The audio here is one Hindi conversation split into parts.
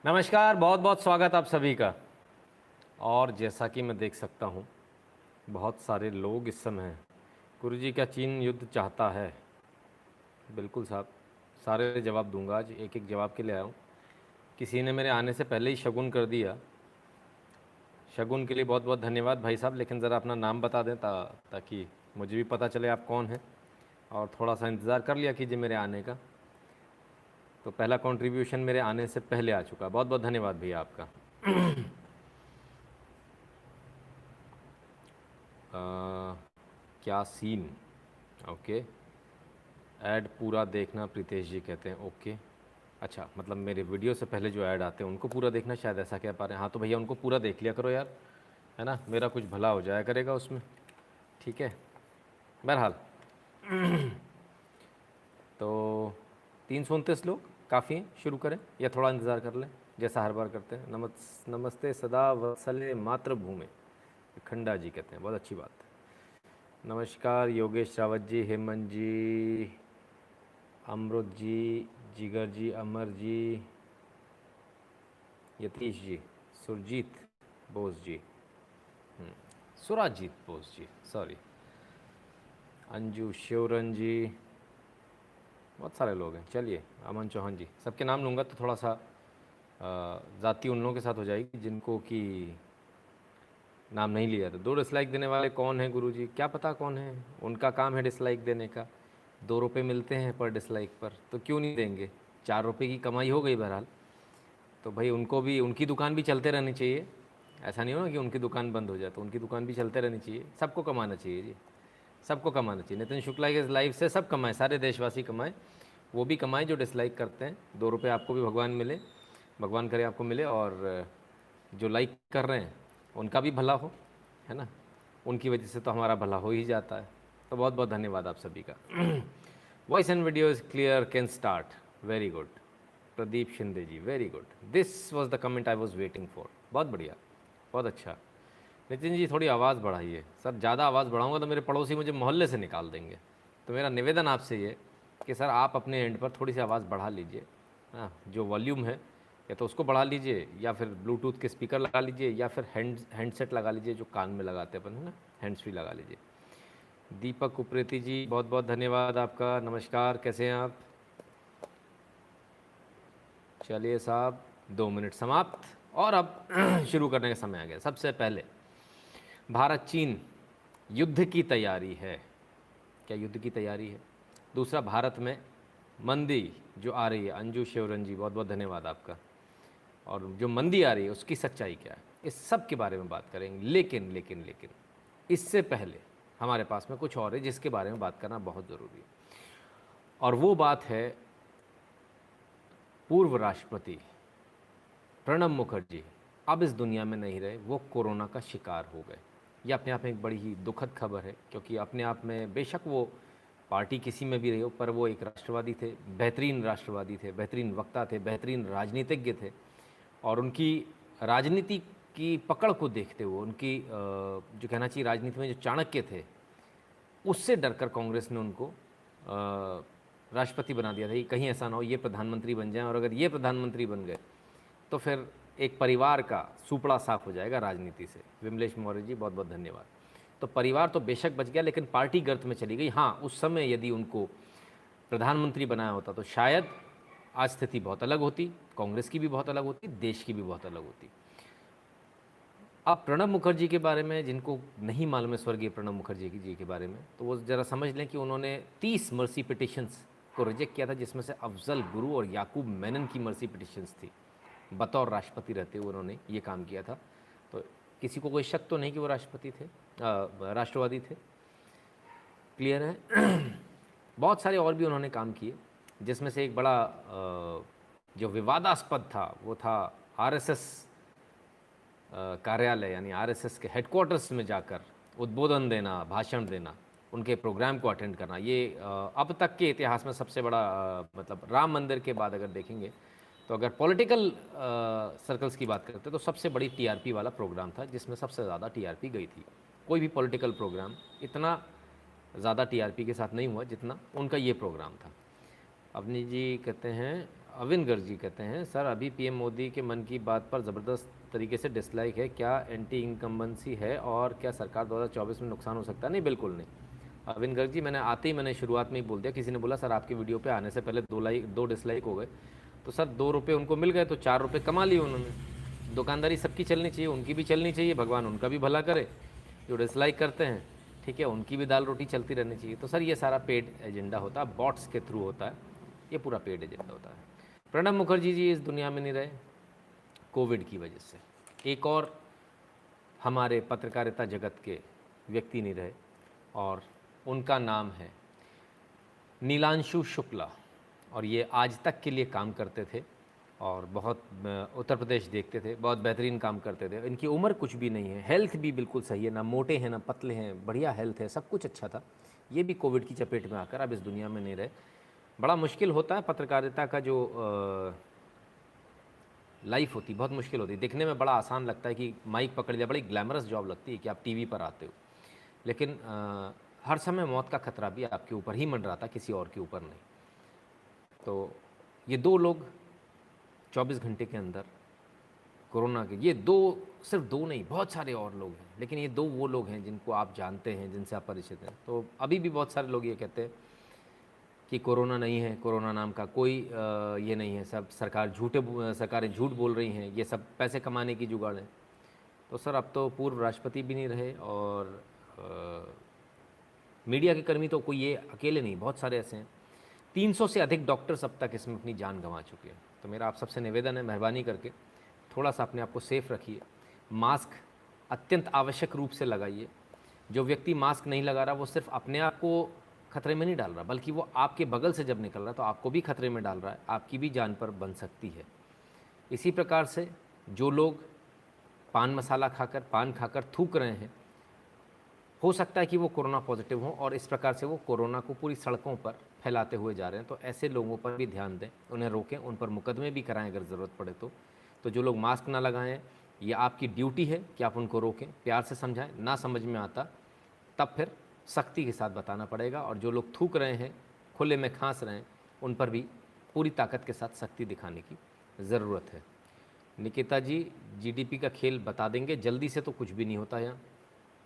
नमस्कार, बहुत बहुत स्वागत आप सभी का। और जैसा कि मैं देख सकता हूँ, बहुत सारे लोग इस समय गुरुजी का चीन युद्ध चाहता है। बिल्कुल साहब, सारे जवाब दूंगा, आज एक एक जवाब के लिए आया हूँ। किसी ने मेरे आने से पहले ही शगुन कर दिया। शगुन के लिए बहुत बहुत धन्यवाद भाई साहब, लेकिन ज़रा अपना नाम बता दें ताकि मुझे भी पता चले आप कौन हैं, और थोड़ा सा इंतज़ार कर लिया कीजिए मेरे आने का। तो पहला कंट्रीब्यूशन मेरे आने से पहले आ चुका। बहुत बहुत धन्यवाद भैया आपका। क्या सीन। ओके, ऐड पूरा देखना प्रीतेश जी कहते हैं। ओके, अच्छा, मतलब मेरे वीडियो से पहले जो ऐड आते हैं उनको पूरा देखना, शायद ऐसा कह पा रहे हैं। हाँ तो भैया उनको पूरा देख लिया करो यार, है ना, मेरा कुछ भला हो जाया करेगा उसमें। ठीक है, बहरहाल तो 329 लोग काफ़ी हैं, शुरू करें या थोड़ा इंतज़ार कर लें जैसा हर बार करते हैं। नमस्ते सदा वत्सले मातृभूमि, खंडा जी कहते हैं, बहुत अच्छी बात है। नमस्कार योगेश रावत जी, हेमंत जी, अमृत जी, जिगर जी, अमर जी, यतीश जी, सुरजीत बोस जी, सुराजीत बोस जी, सॉरी, अंजू शिवरन जी, बहुत सारे लोग हैं। चलिए, अमन चौहान जी, सबके नाम लूँगा तो थोड़ा सा ज़ाती उन लोगों के साथ हो जाएगी जिनको कि नाम नहीं लिया था। 2 डिसलाइक देने वाले कौन है गुरुजी? क्या पता कौन है, उनका काम है डिसलाइक देने का। 2 रुपये मिलते हैं पर डिसलाइक पर, तो क्यों नहीं देंगे। 4 रुपये की कमाई हो गई बहरहाल। तो भाई उनको भी, उनकी दुकान भी चलते रहनी चाहिए। ऐसा नहीं हो ना कि उनकी दुकान बंद हो जाए, तो उनकी दुकान भी चलते रहनी चाहिए। सबको कमाना चाहिए जी, सबको कमाना चाहिए। नितिन शुक्ला के लाइफ से सब कमाए, सारे देशवासी कमाए, वो भी कमाए जो डिसलाइक करते हैं। 2 रुपये आपको भी भगवान मिले, भगवान करे आपको मिले, और जो लाइक कर रहे हैं उनका भी भला हो, है ना। उनकी वजह से तो हमारा भला हो ही जाता है। तो बहुत बहुत धन्यवाद आप सभी का। Voice and video is clear, can start. Very good Pradeep Shinde ji, very good. This was the comment I was waiting for. बहुत बढ़िया, बहुत अच्छा। नितिन जी थोड़ी आवाज़ बढ़ाइए सर, ज़्यादा आवाज़ बढ़ाऊंगा तो मेरे पड़ोसी मुझे मोहल्ले से निकाल देंगे। तो मेरा निवेदन आपसे ये कि सर आप अपने एंड पर थोड़ी सी आवाज़ बढ़ा लीजिए। हाँ, जो वॉल्यूम है या तो उसको बढ़ा लीजिए, या फिर ब्लूटूथ के स्पीकर लगा लीजिए, या फिर हैंडसेट लगा लीजिए जो कान में लगाते अपन, है ना, हैंड्स फ्री लगा लीजिए। दीपक उप्रेती जी, बहुत बहुत धन्यवाद आपका। नमस्कार, कैसे हैं आप? चलिए साहब, 2 मिनट समाप्त, और अब शुरू करने का समय आ गया। सबसे पहले, भारत चीन युद्ध की तैयारी है। क्या युद्ध की तैयारी है? दूसरा, भारत में मंदी जो आ रही है, अंजू शिवरन जी बहुत बहुत धन्यवाद आपका। और जो मंदी आ रही है उसकी सच्चाई क्या है, इस सब के बारे में बात करेंगे। लेकिन लेकिन लेकिन इससे पहले हमारे पास में कुछ और है जिसके बारे में बात करना बहुत ज़रूरी है, और वो बात है पूर्व राष्ट्रपति प्रणब मुखर्जी अब इस दुनिया में नहीं रहे, वो कोरोना का शिकार हो गए। ये अपने आप में एक बड़ी ही दुखद खबर है, क्योंकि अपने आप में बेशक वो पार्टी किसी में भी रही हो, पर वो एक राष्ट्रवादी थे, बेहतरीन राष्ट्रवादी थे, बेहतरीन वक्ता थे, बेहतरीन राजनीतिज्ञ थे। और उनकी राजनीति की पकड़ को देखते हुए, उनकी जो कहना चाहिए राजनीति में जो चाणक्य थे, उससे डरकर कांग्रेस ने उनको राष्ट्रपति बना दिया था कि कहीं ऐसा ना हो ये प्रधानमंत्री बन जाएं, और अगर ये प्रधानमंत्री बन गए तो फिर एक परिवार का सुपड़ा साफ हो जाएगा राजनीति से। विमलेश मौर्य जी बहुत बहुत धन्यवाद। तो परिवार तो बेशक बच गया, लेकिन पार्टी गर्त में चली गई। हाँ, उस समय यदि उनको प्रधानमंत्री बनाया होता तो शायद आज स्थिति बहुत अलग होती, कांग्रेस की भी बहुत अलग होती, देश की भी बहुत अलग होती। अब प्रणब मुखर्जी के बारे में, जिनको नहीं मालूम है स्वर्गीय प्रणब मुखर्जी जी के बारे में, तो वो ज़रा समझ लें कि उन्होंने 30 मर्सी पिटिशंस को रिजेक्ट किया था, जिसमें से अफजल गुरु और याकूब मेनन की मर्सी पिटिशंस थी। बतौर राष्ट्रपति रहते हुए उन्होंने ये काम किया था। तो किसी को कोई शक तो नहीं कि वो राष्ट्रपति थे, राष्ट्रवादी थे। क्लियर है। बहुत सारे और भी उन्होंने काम किए, जिसमें से एक बड़ा जो विवादास्पद था वो था आरएसएस कार्यालय, यानी आरएसएस के हेडक्वार्टर्स में जाकर उद्बोधन देना, भाषण देना, उनके प्रोग्राम को अटेंड करना। ये अब तक के इतिहास में सबसे बड़ा मतलब राम मंदिर के बाद अगर देखेंगे तो अगर पॉलिटिकल सर्कल्स की बात करते हैं तो सबसे बड़ी टीआरपी वाला प्रोग्राम था, जिसमें सबसे ज़्यादा टीआरपी गई थी। कोई भी पॉलिटिकल प्रोग्राम इतना ज़्यादा टीआरपी के साथ नहीं हुआ जितना उनका ये प्रोग्राम था। अवनी जी कहते हैं अविन गर्ग जी कहते हैं, सर अभी पीएम मोदी के मन की बात पर ज़बरदस्त तरीके से डिसलाइक है, क्या एंटी इनकम्बेंसी है और क्या सरकार 2024 में नुकसान हो सकता है? नहीं, बिल्कुल नहीं। अविन गर्ग जी, मैंने शुरुआत में ही बोल दिया, किसी ने बोला सर आपकी वीडियो पे आने से पहले 2 डिसलाइक हो गए, तो सर 2 रुपये उनको मिल गए तो 4 रुपये कमा लिए उन्होंने। दुकानदारी सबकी चलनी चाहिए, उनकी भी चलनी चाहिए, भगवान उनका भी भला करे। जो डिसलाइक करते हैं, ठीक है, उनकी भी दाल रोटी चलती रहनी चाहिए। तो सर ये सारा पेड एजेंडा होता है, बॉट्स के थ्रू होता है, ये पूरा पेड एजेंडा होता है। प्रणब मुखर्जी जी इस दुनिया में नहीं रहे कोविड की वजह से। एक और हमारे पत्रकारिता जगत के व्यक्ति नहीं रहे और उनका नाम है नीलांशु शुक्ला, और ये आज तक के लिए काम करते थे और बहुत उत्तर प्रदेश देखते थे, बहुत बेहतरीन काम करते थे। इनकी उम्र कुछ भी नहीं है, हेल्थ भी बिल्कुल सही है, ना मोटे हैं ना पतले हैं, बढ़िया हेल्थ है, सब कुछ अच्छा था। ये भी कोविड की चपेट में आकर अब इस दुनिया में नहीं रहे। बड़ा मुश्किल होता है पत्रकारिता का जो लाइफ होती, बहुत मुश्किल होती है। दिखने में बड़ा आसान लगता है कि माइक पकड़ लिया, बड़ी ग्लैमरस जॉब लगती है कि आप टीवी पर आते हो, लेकिन हर समय मौत का खतरा भी आपके ऊपर ही मंडराता, किसी और के ऊपर नहीं। तो ये 2 लोग 24 घंटे के अंदर कोरोना के, ये 2, सिर्फ 2 नहीं, बहुत सारे और लोग हैं, लेकिन ये 2 वो लोग हैं जिनको आप जानते हैं, जिनसे आप परिचित हैं। तो अभी भी बहुत सारे लोग ये कहते हैं कि कोरोना नहीं है, कोरोना नाम का कोई ये नहीं है, सब सरकारें झूठ बोल रही हैं, ये सब पैसे कमाने की जुगाड़ है। तो सर अब तो पूर्व राष्ट्रपति भी नहीं रहे और मीडिया के कर्मी तो कोई ये अकेले नहीं, बहुत सारे ऐसे हैं। 300 से अधिक डॉक्टर्स अब तक इसमें अपनी जान गंवा चुके हैं। तो मेरा आप सबसे निवेदन है, मेहरबानी करके थोड़ा सा अपने आप को सेफ रखिए, मास्क अत्यंत आवश्यक रूप से लगाइए। जो व्यक्ति मास्क नहीं लगा रहा वो सिर्फ अपने आप को खतरे में नहीं डाल रहा, बल्कि वो आपके बगल से जब निकल रहा है तो आपको भी खतरे में डाल रहा है, आपकी भी जान पर बन सकती है। इसी प्रकार से जो लोग पान खाकर थूक रहे हैं, हो सकता है कि वो कोरोना पॉजिटिव हों और इस प्रकार से वो कोरोना को पूरी सड़कों पर फैलाते हुए जा रहे हैं। तो ऐसे लोगों पर भी ध्यान दें, उन्हें रोकें, उन पर मुकदमे भी कराएं अगर ज़रूरत पड़े तो जो लोग मास्क ना लगाएं, ये आपकी ड्यूटी है कि आप उनको रोकें, प्यार से समझाएं। ना समझ में आता तब फिर सख्ती के साथ बताना पड़ेगा। और जो लोग थूक रहे हैं, खुले में खांस रहे हैं, उन पर भी पूरी ताकत के साथ सख्ती दिखाने की ज़रूरत है। निकिता जी, जीडीपी का खेल बता देंगे, जल्दी से तो कुछ भी नहीं होता यहाँ,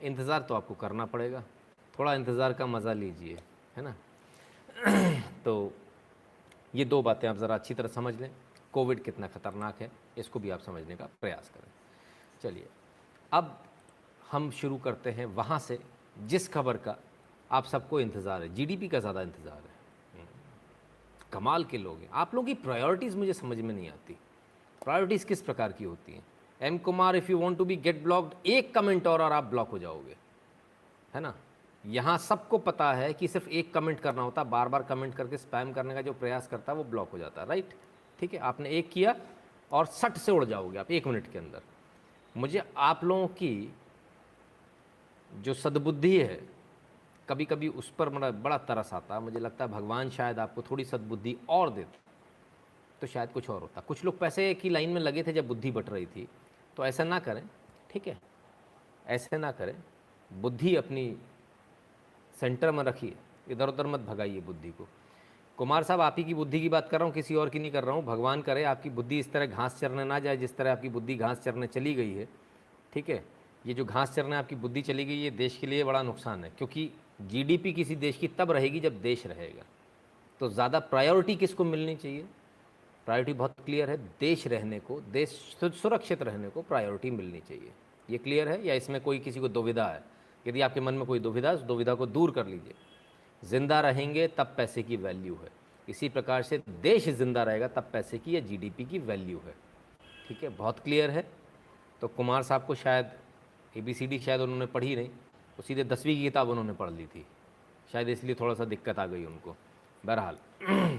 इंतज़ार तो आपको करना पड़ेगा, थोड़ा इंतज़ार का मज़ा लीजिए, है ना। तो ये 2 बातें आप ज़रा अच्छी तरह समझ लें, कोविड कितना ख़तरनाक है इसको भी आप समझने का प्रयास करें। चलिए अब हम शुरू करते हैं वहाँ से जिस खबर का आप सबको इंतज़ार है, जीडीपी का ज़्यादा इंतज़ार है। कमाल के लोग हैं आप लोगों की, प्रायोरिटीज़ मुझे समझ में नहीं आती। प्रायोरिटीज़ किस प्रकार की होती हैं? M Kumar, if you want to be get blocked, एक कमेंट और आप ब्लॉक हो जाओगे, है ना। यहाँ सबको पता है कि सिर्फ एक कमेंट करना होता, बार बार कमेंट करके स्पैम करने का जो प्रयास करता है वो ब्लॉक हो जाता है, राइट। ठीक है, आपने एक किया और सट से उड़ जाओगे आप 1 मिनट के अंदर। मुझे आप लोगों की जो सद्बुद्धि है, कभी कभी उस पर बड़ा तरस आता है। मुझे लगता है भगवान शायद आपको थोड़ी सद्बुद्धि और देते तो शायद कुछ और होता। कुछ लोग पैसे की लाइन में लगे थे जब बुद्धि बट रही थी, तो ऐसा ना करें, ठीक है, ऐसे ना करें। बुद्धि अपनी सेंटर में रखिए, इधर उधर मत भगाइए बुद्धि को। कुमार साहब, आप ही की बुद्धि की बात कर रहा हूँ, किसी और की नहीं कर रहा हूँ। भगवान करे आपकी बुद्धि इस तरह घास चरने ना जाए जिस तरह आपकी बुद्धि घास चरने चली गई है, ठीक है। ये जो घास चरने आपकी बुद्धि चली गई, ये देश के लिए बड़ा नुकसान है, क्योंकि जीडीपी किसी देश की तब रहेगी जब देश रहेगा। तो ज़्यादा प्रायोरिटी किसको मिलनी चाहिए? प्रायोरिटी बहुत क्लियर है, देश रहने को, देश सुरक्षित रहने को प्रायोरिटी मिलनी चाहिए। ये क्लियर है या इसमें कोई किसी को दुविधा है? यदि आपके मन में कोई दुविधा है, उस दुविधा को दूर कर लीजिए। जिंदा रहेंगे तब पैसे की वैल्यू है, इसी प्रकार से देश जिंदा रहेगा तब पैसे की या जीडीपी की वैल्यू है, ठीक है। बहुत क्लियर है। तो कुमार साहब को शायद ABCD शायद उन्होंने पढ़ी नहीं, तो सीधे 10वीं की किताब उन्होंने पढ़ ली थी, शायद इसलिए थोड़ा सा दिक्कत आ गई उनको। बहरहाल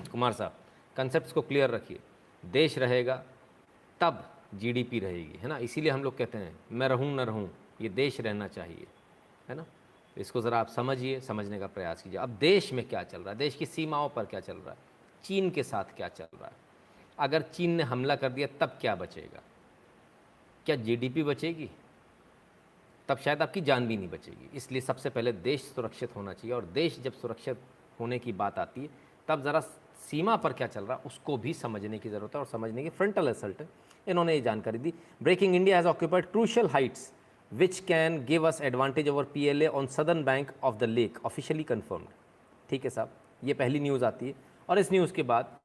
कुमार साहब, कंसेप्ट्स को क्लियर रखिए, देश रहेगा तब जीडीपी रहेगी, है ना। इसीलिए हम लोग कहते हैं मैं रहूँ न रहूँ, ये देश रहना चाहिए, है ना। इसको ज़रा आप समझिए, समझने का प्रयास कीजिए। अब देश में क्या चल रहा है, देश की सीमाओं पर क्या चल रहा है, चीन के साथ क्या चल रहा है। अगर चीन ने हमला कर दिया तब क्या बचेगा? क्या जीडीपी बचेगी? तब शायद आपकी जान भी नहीं बचेगी। इसलिए सबसे पहले देश सुरक्षित होना चाहिए, और देश जब सुरक्षित होने की बात आती है तब ज़रा सीमा पर क्या चल रहा है उसको भी समझने की ज़रूरत है, और समझने की फ्रंटल असल्ट इन्होंने ये जानकारी दी। Breaking India has occupied crucial heights which can give us advantage over PLA on southern bank of the lake, officially confirmed. ठीक है साहब, ये पहली न्यूज़ आती है, और इस न्यूज़ के बाद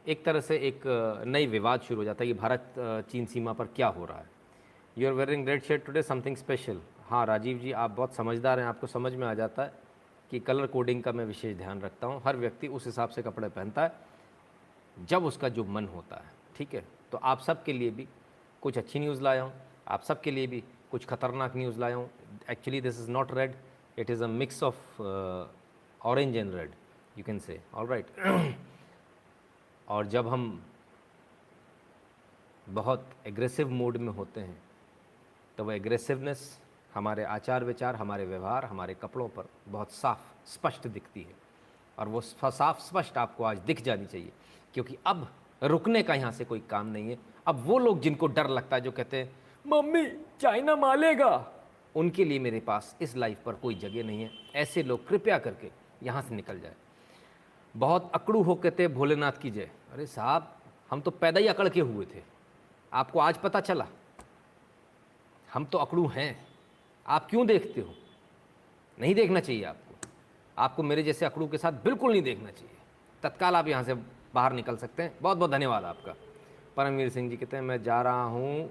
एक तरह से एक नई विवाद शुरू हो जाता है कि भारत चीन सीमा पर क्या हो रहा है। You are wearing red shirt today, something special. हाँ राजीव जी, आप बहुत समझदार हैं, आपको समझ में आ जाता है कि कलर कोडिंग का मैं विशेष ध्यान रखता हूँ। हर व्यक्ति उस हिसाब से कपड़े पहनता है जब उसका जो मन होता है। ठीक है, तो आप सब के लिए भी कुछ अच्छी न्यूज़ लाया हूँ, आप सब के लिए भी कुछ खतरनाक न्यूज़ लाया हूँ। Actually this is not red, it is a mix of orange and red, you can say, all right. और जब हम बहुत एग्रेसिव मोड में होते हैं तो वह एग्रेसिवनेस हमारे आचार विचार, हमारे व्यवहार, हमारे कपड़ों पर बहुत साफ स्पष्ट दिखती है, और वो साफ स्पष्ट आपको आज दिख जानी चाहिए, क्योंकि अब रुकने का यहाँ से कोई काम नहीं है। अब वो लोग जिनको डर लगता है, जो कहते हैं मम्मी चाइना मालेगा, उनके लिए मेरे पास इस लाइफ पर कोई जगह नहीं है। ऐसे लोग कृपया करके यहाँ से निकल जाए। बहुत अकड़ू हो कहते भोलेनाथ की जय। अरे साहब, हम तो पैदा ही अकड़ के हुए थे, आपको आज पता चला? हम तो अकड़ू हैं, आप क्यों देखते हो? नहीं देखना चाहिए आपको, आपको मेरे जैसे अकड़ू के साथ बिल्कुल नहीं देखना चाहिए। तत्काल आप यहाँ से बाहर निकल सकते हैं। बहुत बहुत धन्यवाद आपका। परमवीर सिंह जी कहते हैं मैं जा रहा हूँ,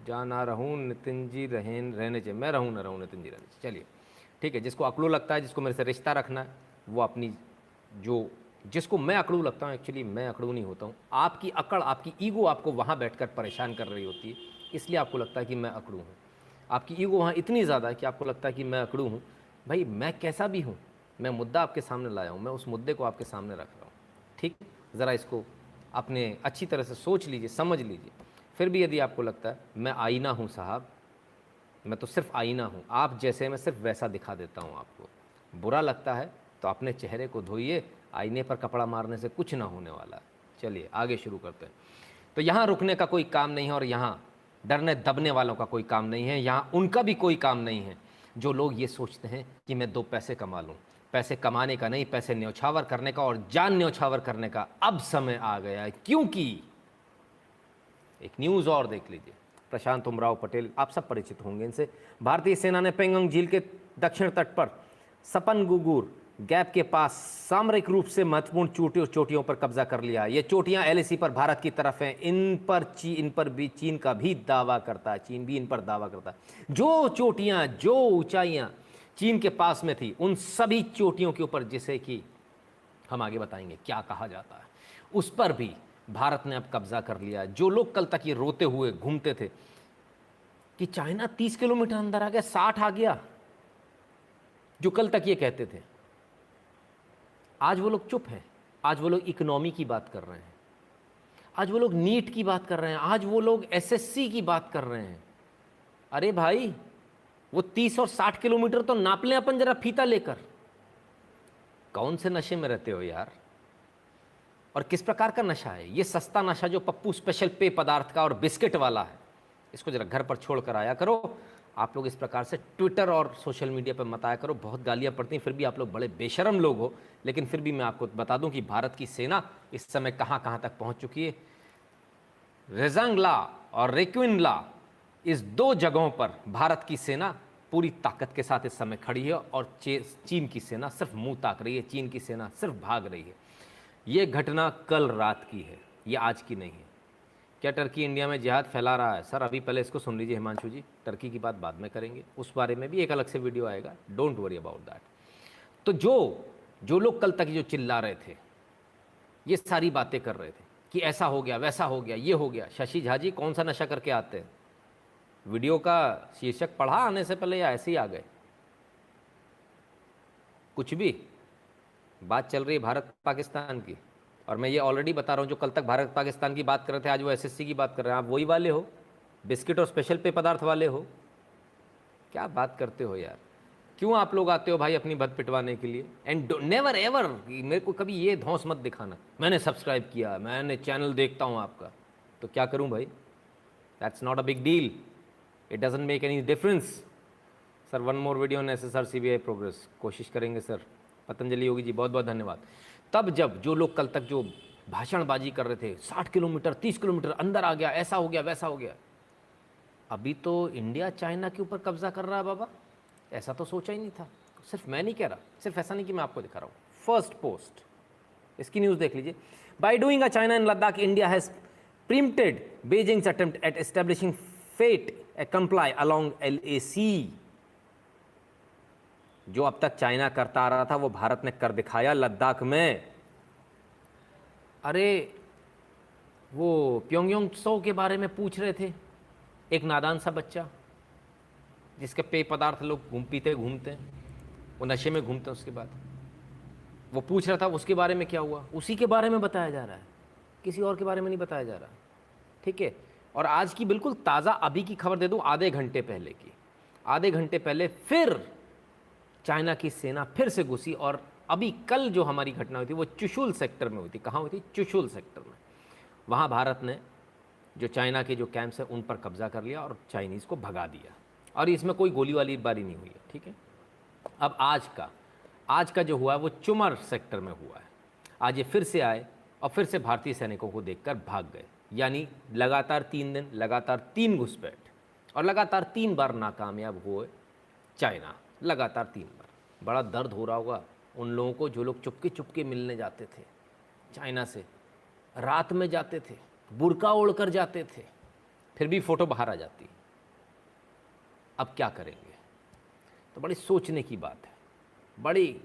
जा ना रहूँ नितिन जी, रहने चाहिए। मैं रहूँ ना रहूँ नितिन जी, रहने चाहिए। चलिए ठीक है, जिसको अकड़ू लगता है, जिसको मेरे से रिश्ता रखना है, वो अपनी जो जिसको मैं अकड़ू लगता हूँ, एक्चुअली मैं अकड़ू नहीं होता हूँ। आपकी अकड़, आपकी ईगो आपको वहाँ बैठकर परेशान कर रही होती है, इसलिए आपको लगता है कि मैं अकड़ू हूँ। आपकी ईगो वहाँ इतनी ज़्यादा है कि आपको लगता है कि मैं अकड़ू हूँ। भाई मैं कैसा भी हूँ, मैं मुद्दा आपके सामने लाया हूँ, मैं उस मुद्दे को आपके सामने रख रहा हूँ। ठीक, ज़रा इसको अपने अच्छी तरह से सोच लीजिए, समझ लीजिए। फिर भी यदि आपको लगता है मैं आईना हूँ साहब, मैं तो सिर्फ आईना हूँ, आप जैसे मैं सिर्फ वैसा दिखा देता हूँ आपको, बुरा लगता है तो अपने चेहरे को धोइए, आईने पर कपड़ा मारने से कुछ ना होने वाला है। चलिए आगे शुरू करते हैं। तो यहाँ रुकने का कोई काम नहीं है, और यहाँ डरने दबने वालों का कोई काम नहीं है, यहाँ उनका भी कोई काम नहीं है जो लोग ये सोचते हैं कि मैं 2 पैसे कमा लूँ। पैसे कमाने का नहीं, पैसे न्यौछावर करने का, और जान न्यौछावर करने का अब समय आ गया है। क्योंकि एक न्यूज़ और देख लीजिए, प्रशांत उमराव पटेल, आप सब परिचित होंगे इनसे। भारतीय सेना ने पेंगोंग झील के दक्षिण तट पर सपनगुगुर गैप के पास सामरिक रूप से महत्वपूर्ण चोटियों पर कब्जा कर लिया। ये चोटियां LAC पर भारत की तरफ हैं। इन पर भी चीन का भी दावा करता है, चीन भी इन पर दावा करता है। जो चोटियां, जो ऊंचाइयां चीन के पास में थी, उन सभी चोटियों के ऊपर, जिसे कि हम आगे बताएंगे क्या कहा जाता है, उस पर भी भारत ने अब कब्जा कर लिया। जो लोग कल तक ये रोते हुए घूमते थे कि चाइना 30 किलोमीटर अंदर आ गया, 60 आ गया, जो कल तक ये कहते थे, आज वो लोग चुप हैं। आज वो लोग इकोनॉमी की बात कर रहे हैं, आज वो लोग नीट की बात कर रहे हैं, आज वो लोग SSC की बात कर रहे हैं। अरे भाई, वो 30 और 60 किलोमीटर तो नाप लें अपन जरा फीता लेकर। कौन से नशे में रहते हो यार, और किस प्रकार का नशा है ये? सस्ता नशा जो पप्पू स्पेशल पेय पदार्थ का और बिस्किट वाला है, इसको जरा घर पर छोड़ कर आया करो। आप लोग इस प्रकार से ट्विटर और सोशल मीडिया पर मत आया करो, बहुत गालियां पड़ती हैं, फिर भी आप लोग बड़े बेशरम लोग हो। लेकिन फिर भी मैं आपको बता दूं कि भारत की सेना इस समय कहां कहां तक पहुंच चुकी है। रेजांगला और रेक्विनला, इस 2 जगहों पर भारत की सेना पूरी ताकत के साथ इस समय खड़ी है, और चीन की सेना सिर्फ मुंह ताक रही है, चीन की सेना सिर्फ भाग रही है। ये घटना कल रात की है, ये आज की नहीं है। क्या टर्की इंडिया में जिहाद फैला रहा है? सर अभी पहले इसको सुन लीजिए हिमांशु जी, टर्की की बात बाद में करेंगे, उस बारे में भी एक अलग से वीडियो आएगा, डोंट वरी अबाउट दैट। तो जो लोग कल तक जो चिल्ला रहे थे, ये सारी बातें कर रहे थे कि ऐसा हो गया, वैसा हो गया, ये हो गया, शशि झा जी कौन सा नशा करके आते हैं? वीडियो का शीर्षक पढ़ा आने से पहले, या ऐसे ही आ गए? कुछ भी बात चल रही है भारत पाकिस्तान की, और मैं ये ऑलरेडी बता रहा हूँ, जो कल तक भारत पाकिस्तान की बात कर रहे थे, आज वो SSC की बात कर रहे हैं। आप वही वाले हो, बिस्किट और स्पेशल पेय पदार्थ वाले हो। क्या बात करते हो यार? क्यों आप लोग आते हो भाई अपनी बद पिटवाने के लिए? एंड नेवर एवर मेरे को कभी ये धौंस मत दिखाना, मैंने सब्सक्राइब किया, मैंने चैनल देखता हूँ आपका, तो क्या करूँ भाई? That's not a big deal, it doesn't make any difference. Sir 1 more video on SSR CBI progress, कोशिश करेंगे सर। पतंजलि योगी जी बहुत बहुत धन्यवाद। तब जब जो लोग कल तक जो भाषणबाजी कर रहे थे, 60 किलोमीटर 30 किलोमीटर अंदर आ गया, ऐसा हो गया वैसा हो गया, अभी तो इंडिया चाइना के ऊपर कब्जा कर रहा है बाबा। ऐसा तो सोचा ही नहीं था। सिर्फ मैं नहीं कह रहा, सिर्फ ऐसा नहीं कि मैं आपको दिखा रहा हूँ, फर्स्ट पोस्ट इसकी न्यूज़ देख लीजिए। By doing a China in Ladakh, India has preempted Beijing's attempt at establishing fait accompli along LAC। जो अब तक चाइना करता आ रहा था वो भारत ने कर दिखाया लद्दाख में। अरे वो प्योंगयांग त्सो के बारे में पूछ रहे थे, एक नादान सा बच्चा जिसके पेय पदार्थ लोग पीते घूमते हैं, वो नशे में घूमते हैं, उसके बाद वो पूछ रहा था उसके बारे में क्या हुआ, उसी के बारे में बताया जा रहा है, किसी और के बारे में नहीं बताया जा रहा। ठीक है। और आज की बिल्कुल ताज़ा अभी की खबर दे दूं, आधे घंटे पहले की, आधे घंटे पहले फिर चाइना की सेना फिर से घुसी। और अभी कल जो हमारी घटना हुई थी वो चुशुल सेक्टर में हुई थी। कहाँ हुई थी? चुशुल सेक्टर में। वहाँ भारत ने जो चाइना के जो कैंप्स हैं उन पर कब्जा कर लिया और चाइनीज़ को भगा दिया, और इसमें कोई गोली वाली बारी नहीं हुई है। ठीक है। अब आज का जो हुआ है वो चुमर सेक्टर में हुआ है। आज ये फिर से आए और फिर से भारतीय सैनिकों को देखकर भाग गए, यानी लगातार 3 दिन, लगातार 3 घुसपैठ और लगातार 3 बार नाकामयाब हुए चाइना, लगातार 3 बार। बड़ा दर्द हो रहा होगा उन लोगों को जो लोग चुपके चुपके मिलने जाते थे चाइना से, रात में जाते थे, बुर्का ओढ़ कर जाते थे, फिर भी फ़ोटो बाहर आ जाती। अब क्या करेंगे? तो बड़ी सोचने की बात है, बड़ी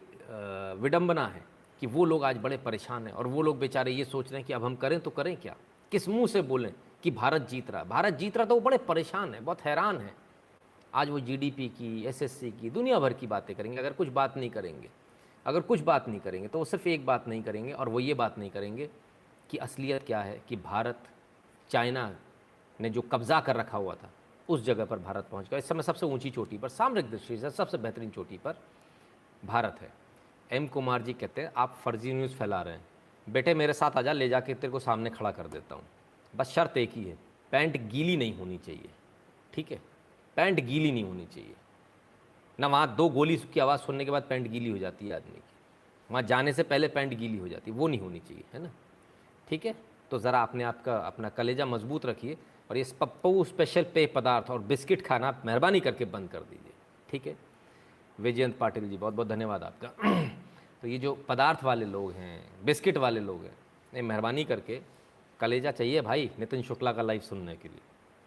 विडंबना है कि वो लोग आज बड़े परेशान हैं और वो लोग बेचारे ये सोच रहे हैं कि अब हम करें तो करें क्या, किस मुंह से बोलें कि भारत जीत रहा। भारत जीत रहा तो वो बड़े परेशान है, बहुत हैरान है। आज वो GDP की, SSC की, दुनिया भर की बातें करेंगे। अगर कुछ बात नहीं करेंगे तो वो सिर्फ एक बात नहीं करेंगे, और वो ये बात नहीं करेंगे कि असलियत क्या है, कि भारत चाइना ने जो कब्ज़ा कर रखा हुआ था उस जगह पर भारत पहुंच गया। इस समय सबसे ऊंची चोटी पर, सामरिक दृष्टि से सबसे बेहतरीन चोटी पर भारत है। M कुमार जी कहते हैं आप फर्जी न्यूज़ फैला रहे हैं, बेटे मेरे साथ आजा, ले जाके तेरे को सामने खड़ा कर देता हूँ। बस शर्त एक ही है, पैंट गीली नहीं होनी चाहिए। ठीक है, पैंट गीली नहीं होनी चाहिए ना। वहाँ 2 गोली की आवाज़ सुनने के बाद पैंट गीली हो जाती है आदमी की, वहाँ जाने से पहले पैंट गीली हो जाती है, वो नहीं होनी चाहिए, है ना। ठीक है, तो ज़रा अपना कलेजा मजबूत रखिए, और ये पप्पू स्पेशल पेय पदार्थ और बिस्किट खाना आप मेहरबानी करके बंद कर दीजिए। ठीक है। विजयंत पाटिल जी बहुत बहुत धन्यवाद आपका। तो ये जो पदार्थ वाले लोग हैं, बिस्किट वाले लोग हैं, ये मेहरबानी करके, कलेजा चाहिए भाई नितिन शुक्ला का लाइव सुनने के लिए,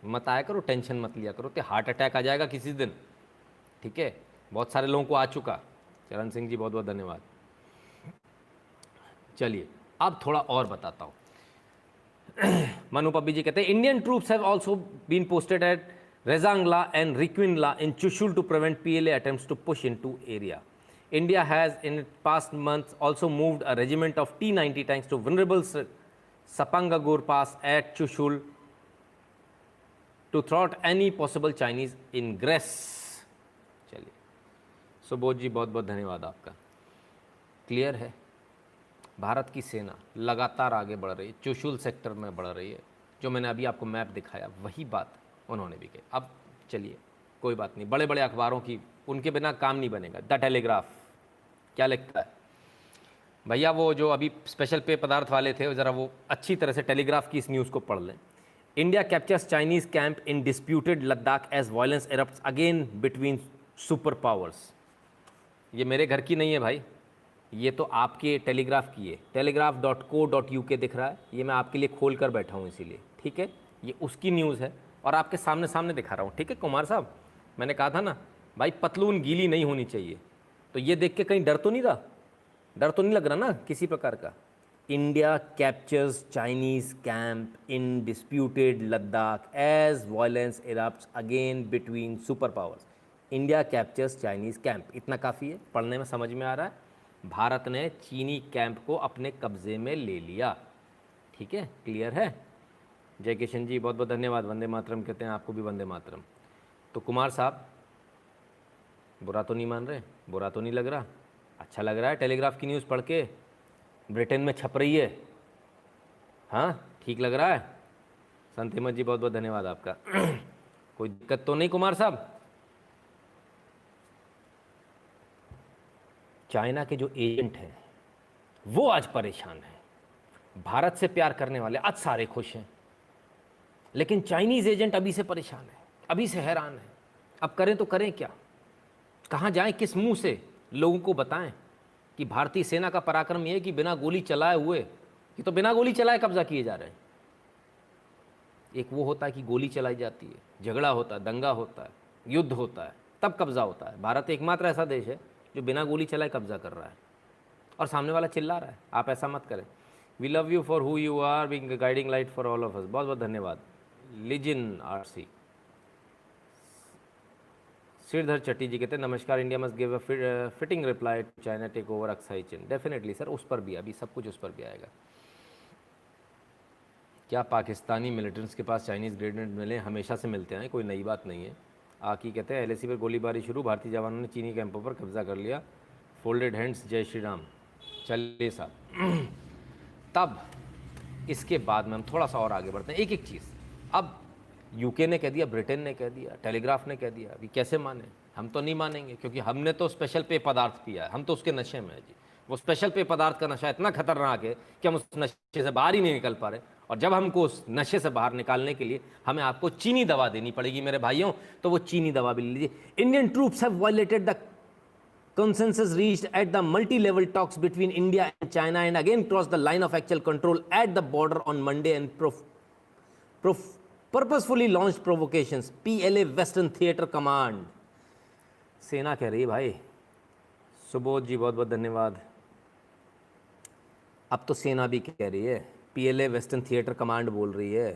मत आया करो, टेंशन मत लिया करो, तो हार्ट अटैक आ जाएगा किसी दिन। ठीक है, बहुत सारे लोगों को आ चुका। चरण सिंह जी बहुत बहुत धन्यवाद। चलिए अब थोड़ा और बताता हूँ। मनु पब्बी जी कहते हैं Indian troops have also been posted at Rezang La and Rechin La in Chushul to prevent PLA attempts to push into area. India has in past months also moved a regiment of T-90 tanks to vulnerable Sapangagur Pass at Chushul to thwart any possible Chinese ingress. चलिए सुबोध जी बहुत बहुत धन्यवाद आपका। क्लियर है, भारत की सेना लगातार आगे बढ़ रही है, चुशुल सेक्टर में बढ़ रही है। जो मैंने अभी आपको मैप दिखाया वही बात उन्होंने भी कही। अब चलिए कोई बात नहीं, बड़े बड़े अखबारों की उनके बिना काम नहीं बनेगा। द टेलीग्राफ क्या लिखता है भैया, वो जो अभी स्पेशल पेय पदार्थ वाले थे, ज़रा वो अच्छी तरह से टेलीग्राफ की इस न्यूज़ को पढ़ लें। India captures Chinese camp in disputed Ladakh as violence erupts again between super powers. ये मेरे घर की नहीं है भाई, ये तो आपके टेलीग्राफ की है। telegraph.co.uk दिख रहा है, ये मैं आपके लिए खोल कर बैठा हूँ इसीलिए। ठीक है, ये उसकी न्यूज़ है और आपके सामने सामने दिखा रहा हूँ। ठीक है कुमार साहब, मैंने कहा था ना भाई पतलून गीली नहीं होनी चाहिए, तो ये देख के कहीं डर तो नहीं रहा, डर तो नहीं लग रहा ना किसी प्रकार का। India captures Chinese camp in disputed Ladakh as violence erupts again between super powers. India captures Chinese camp, इतना काफ़ी है, पढ़ने में समझ में आ रहा है। भारत ने चीनी कैंप को अपने कब्जे में ले लिया। ठीक है, क्लियर है। जय किशन जी बहुत बहुत धन्यवाद। वंदे मातरम कहते हैं, आपको भी वंदे मातरम। तो कुमार साहब बुरा तो नहीं मान रहे, बुरा तो नहीं लग रहा, अच्छा लग रहा है टेलीग्राफ की न्यूज़ पढ़ के, ब्रिटेन में छप रही है, हाँ ठीक लग रहा है। संत हिम्मत जी बहुत बहुत धन्यवाद आपका। कोई दिक्कत तो नहीं कुमार साहब? चाइना के जो एजेंट हैं वो आज परेशान है। भारत से प्यार करने वाले आज सारे खुश हैं, लेकिन चाइनीज एजेंट अभी से परेशान है, अभी से हैरान है। अब करें तो करें क्या, कहाँ जाएं, किस मुंह से लोगों को बताएं कि भारतीय सेना का पराक्रम यह है कि बिना गोली चलाए हुए, कि तो बिना गोली चलाए कब्जा किए जा रहे हैं। एक वो होता है कि गोली चलाई जाती है, झगड़ा होता है, दंगा होता है, युद्ध होता है, तब कब्जा होता है। भारत एकमात्र ऐसा देश है जो बिना गोली चलाए कब्जा कर रहा है, और सामने वाला चिल्ला रहा है। आप ऐसा मत करें। We love you for who you are, being a guiding light for all of us. बहुत बहुत धन्यवाद। लिजिन आरसी श्रीधर चट्टी जी कहते हैं नमस्कार, India must give a fitting reply to China take over Aksai Chin. Definitely sir, उस पर भी अभी सब कुछ उस पर भी आएगा। क्या पाकिस्तानी मिलिटेंट्स के पास चाइनीज़ ग्रेनेड मिले? हमेशा से मिलते हैं, कोई नई बात नहीं है। आकी कहते हैं एलएसी पर गोलीबारी शुरू, भारतीय जवानों ने चीनी कैंपों पर कब्जा कर लिया। फोल्डेड हैंड्स, जय श्री राम। चलिए साहब, तब इसके बाद में हम थोड़ा सा और आगे बढ़ते हैं। एक एक चीज़, अब यूके ने कह दिया, ब्रिटेन ने कह दिया, टेलीग्राफ ने कह दिया, अभी कैसे माने? हम तो नहीं मानेंगे, क्योंकि हमने तो स्पेशल पे पदार्थ पिया है, हम तो उसके नशे में है जी। वो स्पेशल पे पदार्थ का नशा इतना खतरनाक है कि हम उस नशे से बाहर ही नहीं निकल पा रहे। और जब हमको उस नशे से बाहर निकालने के लिए हमें आपको चीनी दवा देनी पड़ेगी मेरे भाइयों, तो वो चीनी दवा भी ले लीजिए। Indian troops have violated the consensus reached at the multi-level talks between India and China and again crossed the line of actual control at the border on Monday and purposefully launched provocations. PLA Western Theatre Command. सेना कह रही है भाई। सुबोध जी बहुत बहुत धन्यवाद। अब तो सेना भी कह रही है, PLA वेस्टर्न थिएटर कमांड बोल रही है,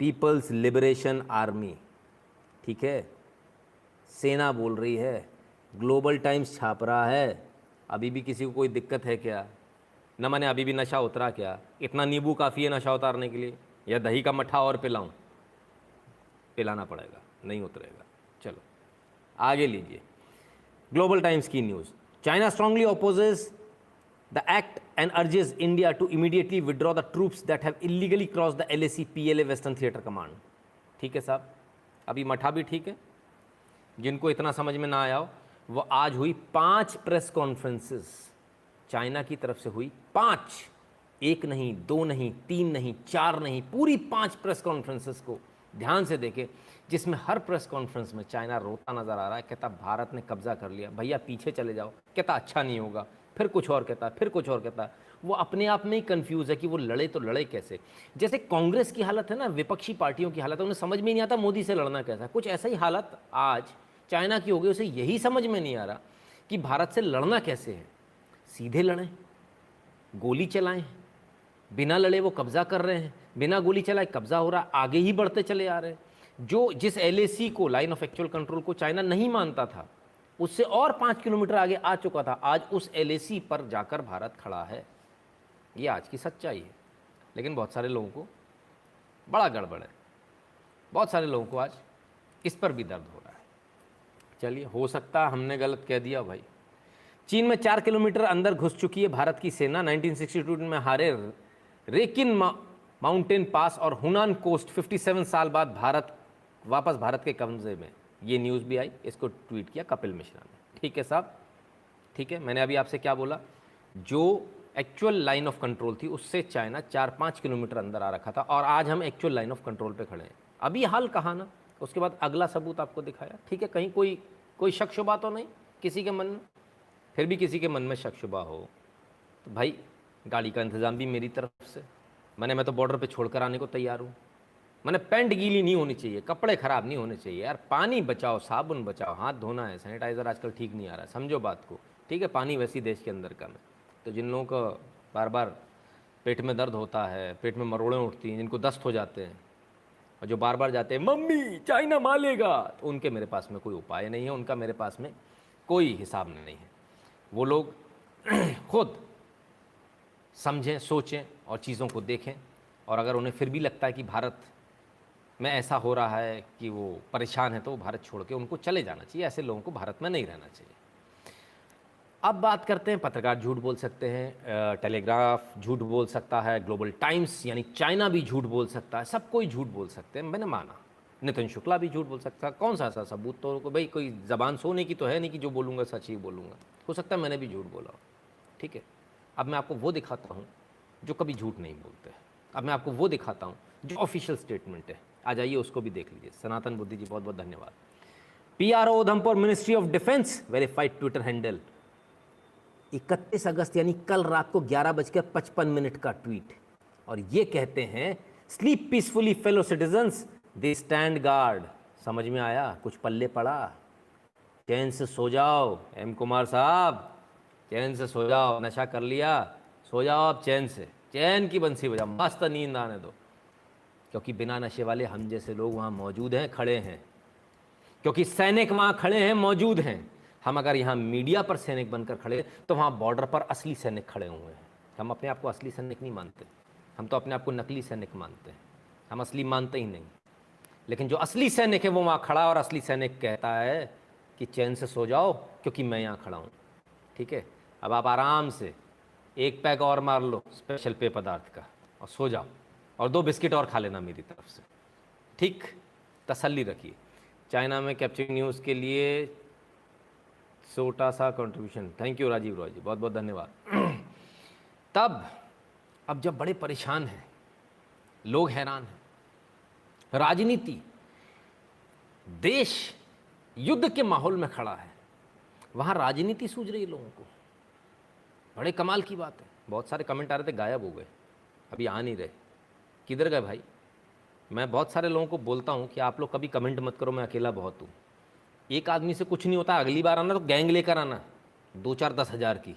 पीपल्स लिबरेशन आर्मी, ठीक है, सेना बोल रही है। ग्लोबल टाइम्स छाप रहा है। अभी भी किसी को कोई दिक्कत है क्या? न मैंने अभी भी नशा उतरा क्या? इतना नींबू काफ़ी है नशा उतारने के लिए, या दही का मट्ठा और पिलाऊं? पिलाना पड़ेगा, नहीं उतरेगा। चलो आगे लीजिए। ग्लोबल टाइम्स की news, China strongly opposes the act and urges India to immediately withdraw the troops that have illegally cross the LAC PLA western theatre command. ठीक है साहब, अभी मठा भी ठीक है। जिनको इतना समझ में ना आया हो, वो आज हुई 5 प्रेस कॉन्फ्रेंसेस, चाइना की तरफ से हुई 5, 1 नहीं, 2 नहीं, 3 नहीं, 4 नहीं, पूरी 5 प्रेस कॉन्फ्रेंसेस को ध्यान से देखें, जिसमें हर प्रेस कॉन्फ्रेंस में चाइना रोता नजर आ रहा है, कहता भारत ने कब्जा कर लिया, भैया पीछे चले जाओ, कहता अच्छा नहीं होगा, फिर कुछ और कहता, फिर कुछ और कहता। वो अपने आप में ही कंफ्यूज है कि वो लड़े तो लड़े कैसे। जैसे कांग्रेस की हालत है ना, विपक्षी पार्टियों की हालत है, उन्हें समझ में नहीं आता मोदी से लड़ना कैसा। कुछ ऐसा ही हालत आज चाइना की हो गई, उसे यही समझ में नहीं आ रहा कि भारत से लड़ना कैसे है। सीधे लड़ें, गोली चलाएं, बिना लड़े वो कब्जा कर रहे हैं, बिना गोली चलाए कब्जा हो रहा, आगे ही बढ़ते चले आ रहे हैं। जिस LAC को, लाइन ऑफ एक्चुअल कंट्रोल को चाइना नहीं मानता था, उससे और 5 किलोमीटर आगे आ चुका था, आज उस LAC पर जाकर भारत खड़ा है। ये आज की सच्चाई है। लेकिन बहुत सारे लोगों को बड़ा गड़बड़ है, बहुत सारे लोगों को आज इस पर भी दर्द हो रहा है। चलिए, हो सकता है हमने गलत कह दिया भाई। चीन में 4 किलोमीटर अंदर घुस चुकी है भारत की सेना। 1962 में हारे रेकिन माउंटेन पास और हुनान कोस्ट 57 साल बाद वापस भारत के कब्जे में। ये न्यूज़ भी आई, इसको ट्वीट किया कपिल मिश्रा ने। ठीक है साहब, ठीक है। मैंने अभी आपसे क्या बोला, जो एक्चुअल लाइन ऑफ कंट्रोल थी उससे चाइना 4-5 किलोमीटर अंदर आ रखा था, और आज हम एक्चुअल लाइन ऑफ कंट्रोल पे खड़े हैं। अभी हाल कहा ना, उसके बाद अगला सबूत आपको दिखाया। ठीक है, कहीं कोई शक शुबा तो नहीं किसी के मन में? फिर भी किसी के मन में शक शुबा हो तो भाई गाड़ी का इंतज़ाम भी मेरी तरफ से। मैं तो बॉर्डर पे छोड़कर आने को तैयार हूँ। पैंट गीली नहीं होनी चाहिए, कपड़े ख़राब नहीं होने चाहिए यार। पानी बचाओ, साबुन बचाओ, हाथ धोना है, सैनिटाइज़र आजकल ठीक नहीं आ रहा है, समझो बात को। ठीक है, पानी वैसी देश के अंदर कम है। तो जिन लोगों को बार बार पेट में दर्द होता है, पेट में मरोड़ें उठती हैं, जिनको दस्त हो जाते हैं, और जो बार बार जाते हैं मम्मी चाइना मालेगा, तो उनके मेरे पास में कोई उपाय नहीं है, उनका मेरे पास में कोई हिसाब नहीं है। वो लोग खुद समझें, सोचें और चीज़ों को देखें। और अगर उन्हें फिर भी लगता है कि भारत में ऐसा हो रहा है कि वो परेशान है, तो वो भारत छोड़ के उनको चले जाना चाहिए। ऐसे लोगों को भारत में नहीं रहना चाहिए। अब बात करते हैं, पत्रकार झूठ बोल सकते हैं, टेलीग्राफ झूठ बोल सकता है, ग्लोबल टाइम्स यानी चाइना भी झूठ बोल सकता है, सब कोई झूठ बोल सकते हैं, मैंने माना। नितिन शुक्ला भी झूठ बोल सकता है। कौन सा ऐसा सबूत तो भाई, कोई ज़बान सोने की तो है नहीं कि जो बोलूँगा सच ही बोलूँगा। हो सकता है मैंने भी झूठ बोला हो, ठीक है। अब मैं आपको वो दिखाता हूँ जो कभी झूठ नहीं बोलते। अब मैं आपको वो दिखाता हूँ जो ऑफिशियल स्टेटमेंट है। आ जाइए उसको भी देख लीजिए। सनातन बुद्धि जी बहुत बहुत धन्यवाद। PRO Udhampur, ministry of defence verified Twitter handle. 31 अगस्त यानी कल रात को 11:55 का ट्वीट, और ये कहते हैं sleep peacefully fellow citizens, they stand guard. समझ में आया? कुछ पल्ले पड़ा? चैन से सो जाओ एम कुमार साहब, चैन से सो जाओ। नशा कर लिया, सो जाओ आप चैन से, चैन की बंसी बजाओ, मस्त नींद आने दो। क्योंकि बिना नशे वाले हम जैसे लोग वहाँ मौजूद हैं, खड़े हैं। क्योंकि सैनिक वहाँ खड़े हैं, मौजूद हैं। हम अगर यहाँ मीडिया पर सैनिक बनकर खड़े तो वहाँ बॉर्डर पर असली सैनिक खड़े हुए हैं। हम अपने आप को असली सैनिक नहीं मानते, हम तो अपने आप को नकली सैनिक मानते हैं। हम असली मानते ही नहीं। लेकिन जो असली सैनिक है वो वहाँ खड़ा, और असली सैनिक कहता है कि चैन से सो जाओ क्योंकि मैं यहाँ खड़ा हूँ। ठीक है, अब आप आराम से एक पैक और मार लो स्पेशल पेय पदार्थ का और सो जाओ, और 2 बिस्किट और खा लेना मेरी तरफ से। ठीक, तसल्ली रखिए। चाइना में कैप्चरिंग न्यूज़ के लिए छोटा सा contribution, thank you Rajiv Roy ji, बहुत बहुत धन्यवाद। तब अब जब बड़े परेशान हैं लोग, हैरान हैं, राजनीति, देश युद्ध के माहौल में खड़ा है, वहाँ राजनीति सूझ रही है लोगों को। बड़े कमाल की बात है। बहुत सारे कमेंट आ रहे थे, गायब हो गए, अभी आ नहीं रहे, किधर गए भाई? मैं बहुत सारे लोगों को बोलता हूँ कि आप लोग कभी कमेंट मत करो, मैं अकेला बहुत हूँ। एक आदमी से कुछ नहीं होता, अगली बार आना तो गैंग लेकर आना, 2-4 10 हज़ार की,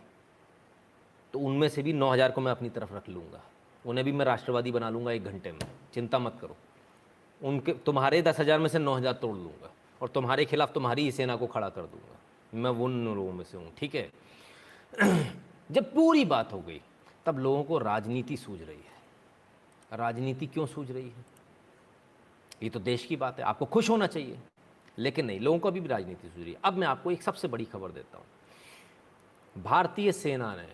तो उनमें से भी 9,000 को मैं अपनी तरफ रख लूँगा, उन्हें भी मैं राष्ट्रवादी बना लूँगा 1 घंटे में, चिंता मत करो। उनके तुम्हारे 10,000 में से 9,000 तोड़ लूँगा, और तुम्हारे खिलाफ तुम्हारी ही सेना को खड़ा कर दूँगा। मैं उन लोगों में से हूँ, ठीक है। जब पूरी बात हो गई तब लोगों को राजनीति सूझ रही है। राजनीति क्यों सूझ रही है? ये तो देश की बात है, आपको खुश होना चाहिए, लेकिन नहीं, लोगों को अभी भी राजनीति सूझ रही है। अब मैं आपको एक सबसे बड़ी खबर देता हूँ। भारतीय सेना ने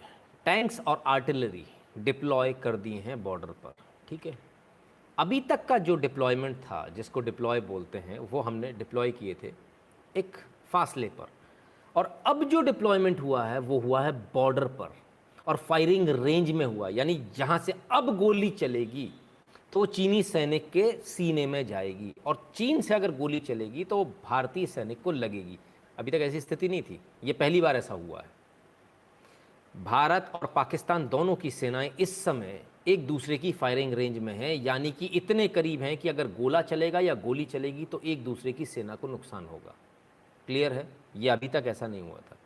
टैंक्स और आर्टिलरी डिप्लॉय कर दिए हैं बॉर्डर पर, ठीक है। अभी तक का जो डिप्लॉयमेंट था, जिसको डिप्लॉय बोलते हैं, वो हमने डिप्लॉय किए थे एक फासले पर, और अब जो डिप्लॉयमेंट हुआ है वो हुआ है बॉर्डर पर, और फायरिंग रेंज में हुआ, यानी जहाँ से अब गोली चलेगी तो चीनी सैनिक के सीने में जाएगी, और चीन से अगर गोली चलेगी तो भारतीय सैनिक को लगेगी। अभी तक ऐसी स्थिति नहीं थी, ये पहली बार ऐसा हुआ है। भारत और पाकिस्तान दोनों की सेनाएं इस समय एक दूसरे की फायरिंग रेंज में हैं, यानी कि इतने करीब हैं कि अगर गोला चलेगा या गोली चलेगी तो एक दूसरे की सेना को नुकसान होगा। क्लियर है? ये अभी तक ऐसा नहीं हुआ था।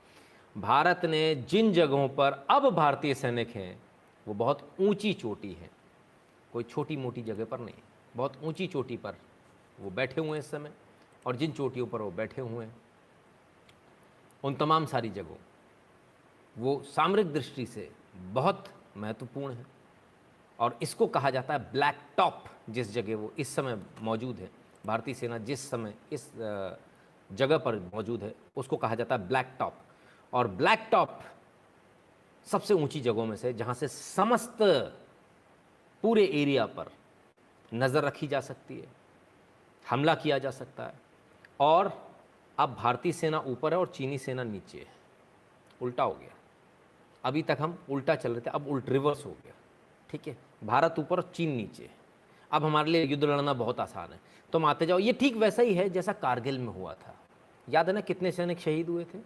भारत ने जिन जगहों पर अब भारतीय सैनिक हैं वो बहुत ऊंची चोटी है, कोई छोटी मोटी जगह पर नहीं, बहुत ऊंची चोटी पर वो बैठे हुए हैं इस समय, और जिन चोटियों पर वो बैठे हुए हैं उन तमाम सारी जगहों वो सामरिक दृष्टि से बहुत महत्वपूर्ण है, और इसको कहा जाता है ब्लैक टॉप। जिस जगह वो इस समय मौजूद है, भारतीय सेना जिस समय इस जगह पर मौजूद है, उसको कहा जाता है ब्लैक टॉप। और ब्लैक टॉप सबसे ऊंची जगहों में से, जहां से समस्त पूरे एरिया पर नज़र रखी जा सकती है, हमला किया जा सकता है। और अब भारतीय सेना ऊपर है और चीनी सेना नीचे है, उल्टा हो गया। अभी तक हम उल्टा चल रहे थे, अब उल्ट रिवर्स हो गया, ठीक है। भारत ऊपर और चीन नीचे है। अब हमारे लिए युद्ध लड़ना बहुत आसान है, तुम आते जाओ। ये ठीक वैसा ही है जैसा कारगिल में हुआ था। याद है ना कितने सैनिक शहीद हुए थे?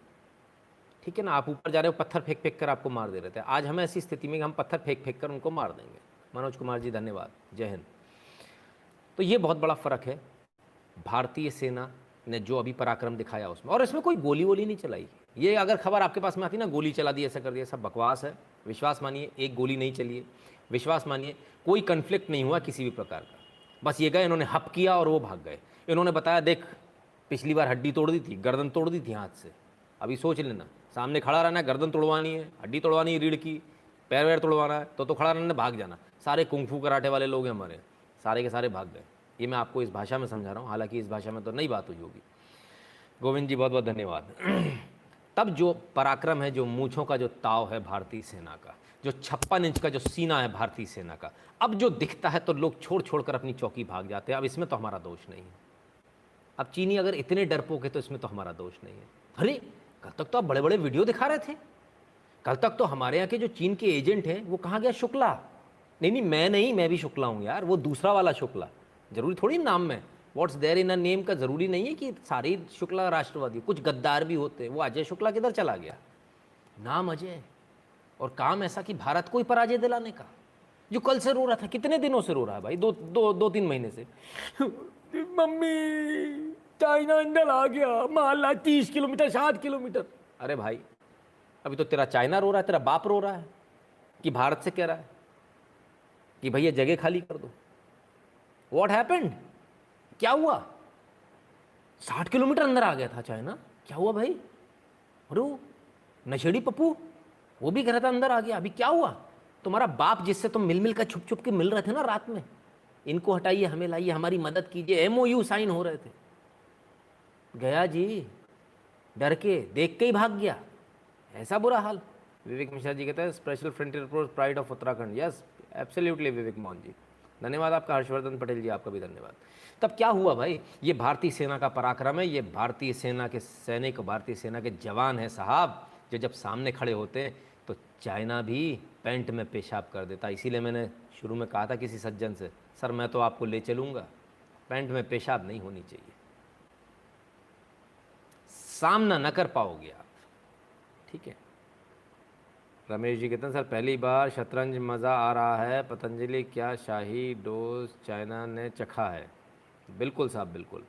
ठीक है ना, आप ऊपर जा रहे हो, पत्थर फेंक फेंक कर आपको मार दे रहे थे। आज हमें ऐसी स्थिति में कि हम पत्थर फेंक फेंक कर उनको मार देंगे। मनोज कुमार जी धन्यवाद, जय हिंद। तो ये बहुत बड़ा फ़र्क है भारतीय सेना ने जो अभी पराक्रम दिखाया उसमें, और इसमें कोई गोली वोली नहीं चलाई। ये अगर खबर आपके पास में आती ना, गोली चला दी, ऐसा कर दिया, सब बकवास है। विश्वास मानिए, एक गोली नहीं चली है। विश्वास मानिए, कोई कन्फ्लिक्ट नहीं हुआ किसी भी प्रकार का। बस ये गए, इन्होंने हप किया और वो भाग गए। इन्होंने बताया देख पिछली बार हड्डी तोड़ दी थी, गर्दन तोड़ दी थी हाथ से, अभी सोच लेना, सामने खड़ा रहना है, गर्दन तोड़वानी है, हड्डी तोड़वानी है, रीढ़ की, पैर वैर तोड़वाना है, तो खड़ा रहना, भाग जाना। सारे कुंफू कराटे वाले लोग हैं हमारे, सारे के सारे भाग गए। ये मैं आपको इस भाषा में समझा रहा हूँ, हालांकि इस भाषा में तो नई बात हुई होगी। गोविंद जी बहुत बहुत धन्यवाद। तब जो पराक्रम है, जो मूँछों का जो ताव है भारतीय सेना का, जो 56 इंच का जो सीना है भारतीय सेना का, अब जो दिखता है तो लोग छोड़ छोड़ कर अपनी चौकी भाग जाते हैं। अब इसमें तो हमारा दोष नहीं है। अब चीनी अगर इतने डरपोक है तो इसमें तो हमारा दोष नहीं है। अरे कल तक तो आप बड़े बड़े वीडियो दिखा रहे थे कल तक तो हमारे यहाँ के जो चीन के एजेंट हैं वो कहाँ गया? शुक्ला। नहीं नहीं, मैं भी शुक्ला हूँ यार, वो दूसरा वाला शुक्ला। जरूरी थोड़ी नाम में what's there in a name का जरूरी नहीं है कि सारे ही शुक्ला राष्ट्रवादी, कुछ गद्दार भी होते हैं। वो अजय शुक्ला किधर चला गया? नाम अजय और काम ऐसा कि भारत को ही पराजय दिलाने का। जो कल से रो रहा था, कितने दिनों से रो रहा है भाई, दो तीन महीने से, मम्मी चाइना अंदर आ गया, मोहल्ला 30 किलोमीटर 60 किलोमीटर। अरे भाई, अभी तो तेरा चाइना रो रहा है, तेरा बाप रो रहा है कि भारत से कह रहा है कि भैया जगह खाली कर दो। What happened? क्या हुआ? 60 किलोमीटर अंदर आ गया था चाइना, क्या हुआ भाई? अरे नशेड़ी पप्पू वो भी कह रहा था अंदर आ गया, अभी क्या हुआ? तुम्हारा बाप जिससे तुम मिल कर छुप छुप के मिल रहे थे ना रात में, इनको हटाइए, हमें लाइए, हमारी मदद कीजिए, एमओयू साइन हो रहे थे, गया जी, डर के देख के ही भाग गया। ऐसा बुरा हाल। विवेक मिश्रा जी कहते हैं Special Frontier Force pride of Uttarakhand. Yes absolutely Vivek Mohan ji, धन्यवाद आपका। हर्षवर्धन पटेल जी आपका भी धन्यवाद। तब क्या हुआ भाई? ये भारतीय सेना का पराक्रम है, ये भारतीय सेना के सैनिक, भारतीय सेना के जवान हैं साहब, जो जब सामने खड़े होते हैं तो चाइना भी पैंट में पेशाब कर देता। इसीलिए मैंने शुरू में कहा था किसी सज्जन से, सर मैं तो आपको ले चलूँगा, पैंट में पेशाब नहीं होनी चाहिए, सामना न कर पाओगे आप, ठीक है। रमेश जी कहते हैं सर पहली बार शतरंज मज़ा आ रहा है, पतंजलि क्या शाही डोज चाइना ने चखा है? बिल्कुल साहब बिल्कुल।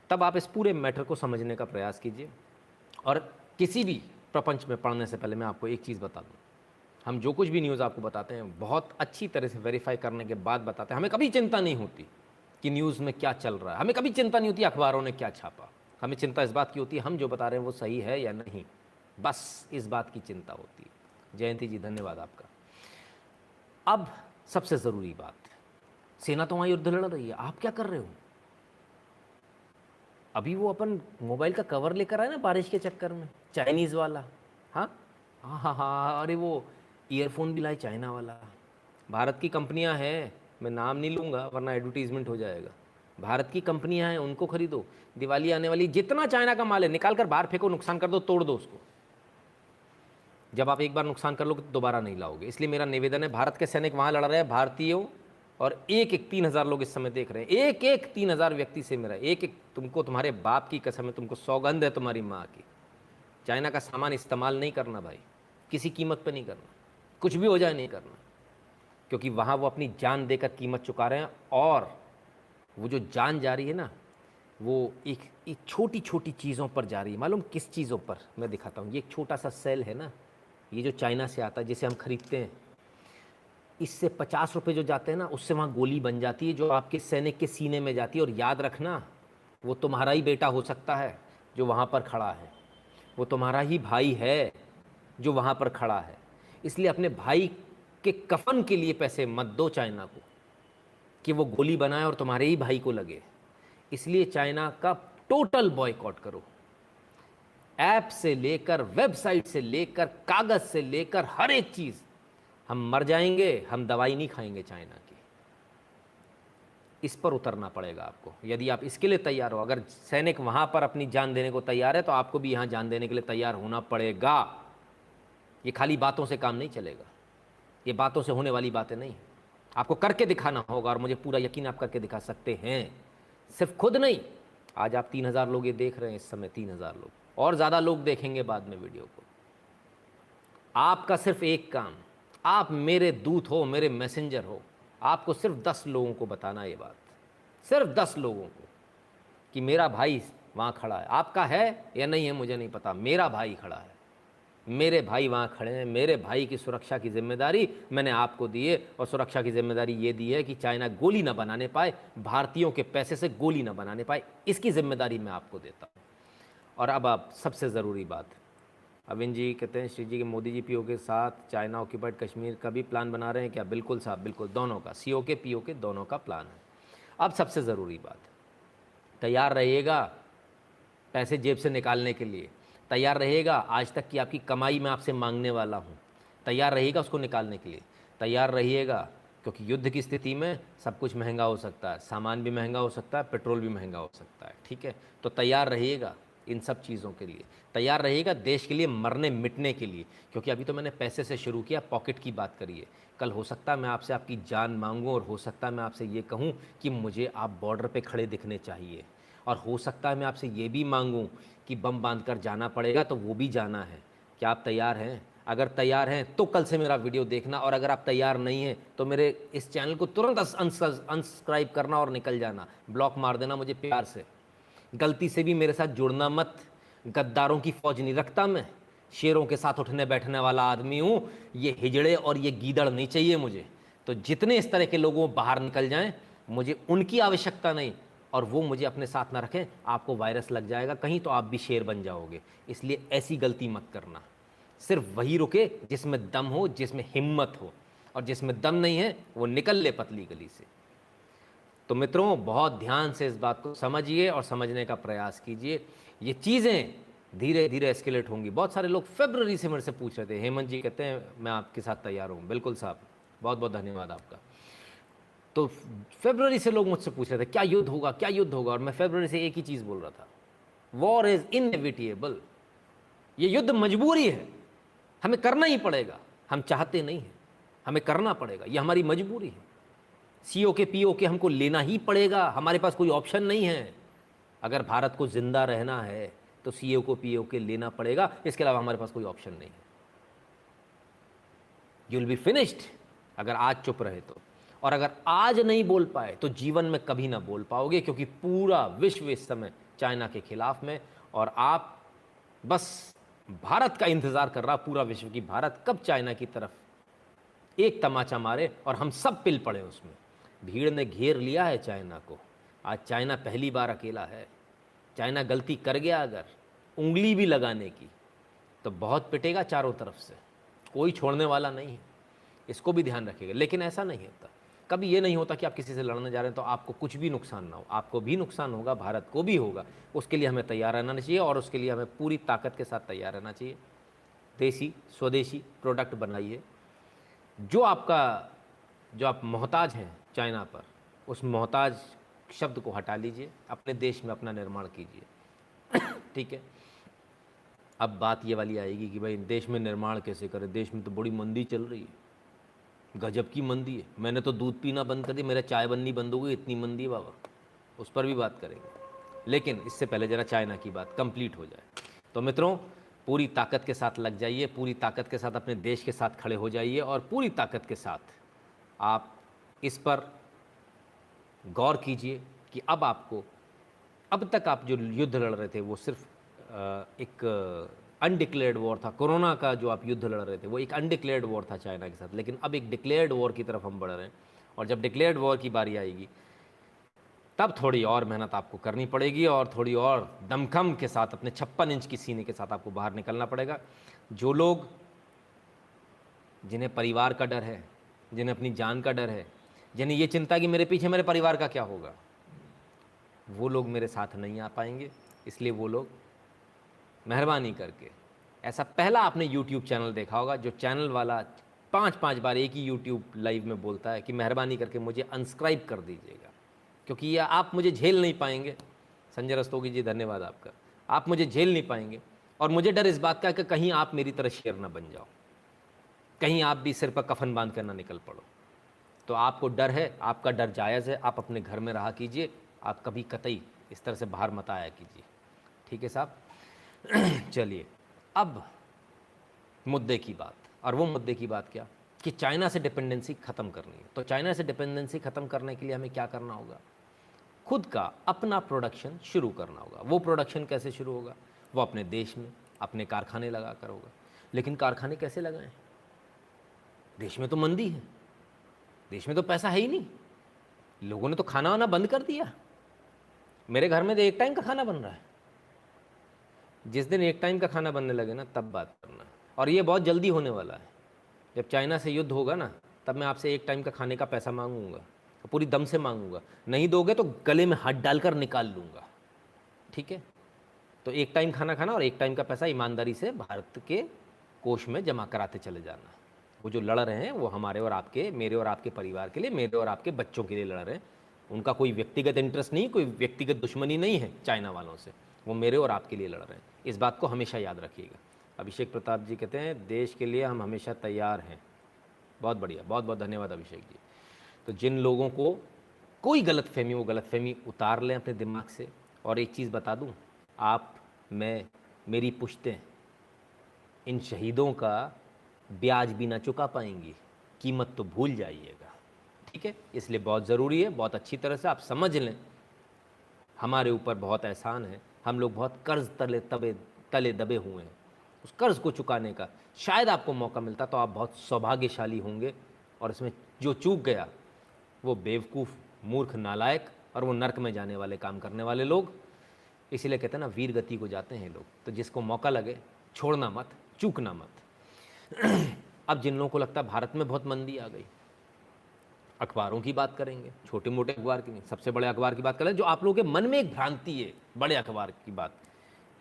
तब आप इस पूरे मैटर को समझने का प्रयास कीजिए। और किसी भी प्रपंच में पढ़ने से पहले मैं आपको एक चीज़ बता दूं, हम जो कुछ भी न्यूज़ आपको बताते हैं बहुत अच्छी तरह से वेरीफाई करने के बाद बताते हैं। हमें कभी चिंता नहीं होती कि न्यूज़ में क्या चल रहा है, हमें कभी चिंता नहीं होती अखबारों ने क्या छापा, हमें चिंता इस बात की होती है हम जो बता रहे हैं वो सही है या नहीं, बस इस बात की चिंता होती है। जयंती जी धन्यवाद आपका। अब सबसे ज़रूरी बात, सेना तो वहाँ युद्ध लड़ रही है, आप क्या कर रहे हो? अभी वो अपन मोबाइल का कवर लेकर आए ना बारिश के चक्कर में, चाइनीज़ वाला। हाँ हाँ हाँ हाँ, अरे वो ईयरफोन भी लाए चाइना वाला। भारत की कंपनियां हैं, मैं नाम नहीं लूँगा वरना एडवर्टीजमेंट हो जाएगा। भारत की कंपनियां हैं, उनको खरीदो। दिवाली आने वाली, जितना चाइना का माल है निकाल कर बाहर फेंको, नुकसान कर दो, तोड़ दो उसको। जब आप एक बार नुकसान कर लोगे तो दोबारा नहीं लाओगे। इसलिए मेरा निवेदन है, भारत के सैनिक वहाँ लड़ रहे हैं, भारतीयों, और एक 3,000 लोग इस समय देख रहे हैं, एक 3,000 व्यक्ति से मेरा एक तुमको, तुम्हारे बाप की कसम है, तुमको सौगंध है तुम्हारी माँ की, चाइना का सामान इस्तेमाल नहीं करना भाई, किसी कीमत पे नहीं करना, कुछ भी हो जाए नहीं करना, क्योंकि वहाँ वो अपनी जान देकर कीमत चुका रहे हैं। और वो जो जान जा रही है ना, वो एक छोटी छोटी चीज़ों पर जा रही है। मालूम किस चीज़ों पर? मैं दिखाता हूँ। ये एक छोटा सा सेल है ना, ये जो चाइना से आता है, जिसे हम खरीदते हैं, इससे 50 रुपये जो जाते हैं ना, उससे वहाँ गोली बन जाती है जो आपके सैनिक के सीने में जाती है। और याद रखना, वो तुम्हारा ही बेटा हो सकता है जो वहाँ पर खड़ा है, वो तुम्हारा ही भाई है जो वहाँ पर खड़ा है। इसलिए अपने भाई के कफन के लिए पैसे मत दो चाइना को कि वो गोली बनाए और तुम्हारे ही भाई को लगे। इसलिए चाइना का टोटल बॉयकॉट करो, ऐप से लेकर, वेबसाइट से लेकर, कागज़ से लेकर, हर एक चीज़। हम मर जाएंगे, हम दवाई नहीं खाएंगे चाइना की। इस पर उतरना पड़ेगा आपको, यदि आप इसके लिए तैयार हो। अगर सैनिक वहाँ पर अपनी जान देने को तैयार है तो आपको भी यहाँ जान देने के लिए तैयार होना पड़ेगा। ये खाली बातों से काम नहीं चलेगा, ये बातों से होने वाली बातें नहीं, आपको करके दिखाना होगा। और मुझे पूरा यकीन आप करके दिखा सकते हैं, सिर्फ खुद नहीं। आज आप 3,000 लोग ये देख रहे हैं, इस समय 3,000 लोग, और ज़्यादा लोग देखेंगे बाद में वीडियो को। आपका सिर्फ एक काम, आप मेरे दूत हो, मेरे मैसेंजर हो, आपको सिर्फ 10 लोगों को बताना ये बात, सिर्फ 10 लोगों को, कि मेरा भाई वहाँ खड़ा है। आपका है या नहीं है मुझे नहीं पता, मेरा भाई खड़ा है, मेरे भाई वहाँ खड़े हैं। मेरे भाई की सुरक्षा की जिम्मेदारी मैंने आपको दी है, और सुरक्षा की जिम्मेदारी ये दी है कि चाइना गोली ना बनाने पाए, भारतीयों के पैसे से गोली ना बनाने पाए, इसकी जिम्मेदारी मैं आपको देता हूँ। और अब आप सबसे ज़रूरी बात, अविन जी कहते हैं श्री जी के मोदी जी पीओ के साथ चाइना ऑक्यूपाइड कश्मीर का भी प्लान बना रहे हैं क्या? बिल्कुल साहब बिल्कुल, दोनों का, सीओ के पीओ के दोनों का प्लान है। अब सबसे ज़रूरी बात, तैयार रहिएगा पैसे जेब से निकालने के लिए, तैयार रहिएगा आज तक की आपकी कमाई मैं आपसे मांगने वाला हूँ, तैयार रहिएगा उसको निकालने के लिए, तैयार रहिएगा, क्योंकि युद्ध की स्थिति में सब कुछ महंगा हो सकता है, सामान भी महंगा हो सकता है, पेट्रोल भी महंगा हो सकता है, ठीक है? तो तैयार रहिएगा। इन सब चीज़ों के लिए तैयार रहिएगा, देश के लिए मरने मिटने के लिए। क्योंकि अभी तो मैंने पैसे से शुरू किया, पॉकेट की बात करिए, कल हो सकता है मैं आपसे आपकी जान मांगूं, और हो सकता है मैं आपसे ये कहूं कि मुझे आप बॉर्डर पे खड़े दिखने चाहिए, और हो सकता है मैं आपसे ये भी मांगूं कि बम बांध कर जाना पड़ेगा तो वो भी जाना है। क्या आप तैयार हैं? अगर तैयार हैं तो कल से मेरा वीडियो देखना, और अगर आप तैयार नहीं हैं तो मेरे इस चैनल को तुरंत अनसब्सक्राइब करना और निकल जाना, ब्लॉक मार देना मुझे प्यार से। गलती से भी मेरे साथ जुड़ना मत, गद्दारों की फौज नहीं रखता मैं, शेरों के साथ उठने बैठने वाला आदमी हूँ। ये हिजड़े और ये गीदड़ नहीं चाहिए मुझे। तो जितने इस तरह के लोगों बाहर निकल जाएं, मुझे उनकी आवश्यकता नहीं, और वो मुझे अपने साथ ना रखें। आपको वायरस लग जाएगा कहीं तो आप भी शेर बन जाओगे। इसलिए ऐसी गलती मत करना। सिर्फ वही रुके जिसमें दम हो, जिसमें हिम्मत हो, और जिसमें दम नहीं है वो निकल ले पतली गली से। तो मित्रों, बहुत ध्यान से इस बात को समझिए और समझने का प्रयास कीजिए। ये चीज़ें धीरे धीरे एस्केलेट होंगी। बहुत सारे लोग फरवरी से मेरे से पूछ रहे थे, हेमंत जी कहते हैं मैं आपके साथ तैयार हूँ। बिल्कुल साहब, बहुत बहुत धन्यवाद आपका। तो फरवरी से लोग मुझसे पूछ रहे थे क्या युद्ध होगा, क्या युद्ध होगा, और मैं फरवरी से एक ही चीज़ बोल रहा था, वॉर इज़ इनएविटेबल। ये युद्ध मजबूरी है, हमें करना ही पड़ेगा। हम चाहते नहीं हैं, हमें करना पड़ेगा, ये हमारी मजबूरी है। सीओ के पीओ के हमको लेना ही पड़ेगा, हमारे पास कोई ऑप्शन नहीं है। अगर भारत को जिंदा रहना है तो सीओ को पीओ के लेना पड़ेगा, इसके अलावा हमारे पास कोई ऑप्शन नहीं है। यू विल बी फिनिश्ड अगर आज चुप रहे तो, और अगर आज नहीं बोल पाए तो जीवन में कभी ना बोल पाओगे, क्योंकि पूरा विश्व इस समय चाइना के खिलाफ में, और आप बस भारत का इंतजार कर रहा पूरा विश्व की भारत कब चाइना की तरफ एक तमाचा मारे और हम सब पिल पड़े उसमें। भीड़ ने घेर लिया है चाइना को। आज चाइना पहली बार अकेला है। चाइना गलती कर गया अगर उंगली भी लगाने की तो बहुत पिटेगा चारों तरफ से, कोई छोड़ने वाला नहीं है। इसको भी ध्यान रखिएगा। लेकिन ऐसा नहीं होता, कभी ये नहीं होता कि आप किसी से लड़ने जा रहे हैं तो आपको कुछ भी नुकसान ना हो। आपको भी नुकसान होगा, भारत को भी होगा। उसके लिए हमें तैयार रहना चाहिए, और उसके लिए हमें पूरी ताकत के साथ तैयार रहना चाहिए। देसी स्वदेशी प्रोडक्ट बनाइए। जो आप मोहताज हैं चाइना पर, उस मोहताज शब्द को हटा लीजिए, अपने देश में अपना निर्माण कीजिए। ठीक है। अब बात ये वाली आएगी कि भाई देश में निर्माण कैसे करें, देश में तो बड़ी मंदी चल रही है, गजब की मंदी है, मैंने तो दूध पीना बंद कर दिया, मेरा चाय बननी बंद हो गई, इतनी मंदी है बाबा। उस पर भी बात करेंगे, लेकिन इससे पहले जरा चाइना की बात कंप्लीट हो जाए। तो मित्रों, पूरी ताकत के साथ लग जाइए, पूरी ताकत के साथ अपने देश के साथ खड़े हो जाइए, और पूरी ताकत के साथ आप इस पर गौर कीजिए कि अब तक आप जो युद्ध लड़ रहे थे वो सिर्फ एक अनडिक्लेयर्ड वॉर था। कोरोना का जो आप युद्ध लड़ रहे थे वो एक अनडिक्लेयर्ड वॉर था चाइना के साथ, लेकिन अब एक डिक्लेयर्ड वॉर की तरफ हम बढ़ रहे हैं। और जब डिक्लेयर्ड वॉर की बारी आएगी तब थोड़ी और मेहनत आपको करनी पड़ेगी, और थोड़ी और दमखम के साथ अपने 56 इंच की सीने के साथ आपको बाहर निकलना पड़ेगा। जो लोग, जिन्हें परिवार का डर है, जिन्हें अपनी जान का डर है, जिन्हें ये चिंता कि मेरे पीछे मेरे परिवार का क्या होगा, वो लोग मेरे साथ नहीं आ पाएंगे। इसलिए वो लोग मेहरबानी करके, ऐसा पहला आपने यूट्यूब चैनल देखा होगा जो चैनल वाला 5-5 बार एक ही यूट्यूब लाइव में बोलता है कि मेहरबानी करके मुझे अनसब्सक्राइब कर दीजिएगा, क्योंकि ये आप मुझे झेल नहीं पाएंगे। संजय रस्तोगी जी, धन्यवाद आपका। आप मुझे झेल नहीं पाएंगे, और मुझे डर इस बात का कि कहीं आप मेरी तरह शेर ना बन जाओ, कहीं आप भी सिर पर कफन बांध कर ना निकल पड़ो। तो आपको डर है, आपका डर जायज़ है, आप अपने घर में रहा कीजिए, आप कभी कतई इस तरह से बाहर मत आया कीजिए। ठीक है साहब। चलिए अब मुद्दे की बात, और वो मुद्दे की बात क्या कि चाइना से डिपेंडेंसी ख़त्म करनी है। तो चाइना से डिपेंडेंसी ख़त्म करने के लिए हमें क्या करना होगा? खुद का अपना प्रोडक्शन शुरू करना होगा। वो प्रोडक्शन कैसे शुरू होगा? वो अपने देश में अपने कारखाने लगा कर होगा। लेकिन कारखाने कैसे लगाएं? देश में तो मंदी है, देश में तो पैसा है ही नहीं, लोगों ने तो खाना वाना बंद कर दिया। मेरे घर में तो एक टाइम का खाना बन रहा है। जिस दिन एक टाइम का खाना बनने लगे ना, तब बात करना। और ये बहुत जल्दी होने वाला है। जब चाइना से युद्ध होगा ना, तब मैं आपसे एक टाइम का खाने का पैसा मांगूंगा, पूरी दम से मांगूंगा। नहीं दोगे तो गले में हाथ डालकर निकाल लूँगा। ठीक है? तो एक टाइम खाना खाना और एक टाइम का पैसा ईमानदारी से भारत के कोष में जमा कराते चले जाना। वो जो लड़ रहे हैं वो हमारे और आपके, मेरे और आपके परिवार के लिए, मेरे और आपके बच्चों के लिए लड़ रहे हैं। उनका कोई व्यक्तिगत इंटरेस्ट नहीं, कोई व्यक्तिगत दुश्मनी नहीं है चाइना वालों से। वो मेरे और आपके लिए लड़ रहे हैं। इस बात को हमेशा याद रखिएगा। अभिषेक प्रताप जी कहते हैं देश के लिए हम हमेशा तैयार हैं। बहुत बढ़िया, बहुत बहुत धन्यवाद अभिषेक जी। तो जिन लोगों को कोई गलतफहमी, वो गलतफहमी उतार लें अपने दिमाग से। और एक चीज़ बता दूं, आप, मैं, मेरी पुश्तें इन शहीदों का ब्याज भी ना चुका पाएंगी, कीमत तो भूल जाइएगा, ठीक है। इसलिए बहुत ज़रूरी है, बहुत अच्छी तरह से आप समझ लें, हमारे ऊपर बहुत एहसान है, हम लोग बहुत कर्ज तले दबे हुए हैं। उस कर्ज को चुकाने का शायद आपको मौका मिलता तो आप बहुत सौभाग्यशाली होंगे। और इसमें जो चूक गया वो बेवकूफ़, मूर्ख, नालायक और वो नर्क में जाने वाले काम करने वाले लोग। इसीलिए कहते हैं ना, वीर गति को जाते हैं लोग। तो जिसको मौका लगे छोड़ना मत, चूकना मत। अब जिन लोगों को लगता है भारत में बहुत मंदी आ गई, अखबारों की बात करेंगे, छोटे मोटे अखबार की नहीं, सबसे बड़े अखबार की बात करें, जो आप लोगों के मन में एक भ्रांति है, बड़े अखबार की बात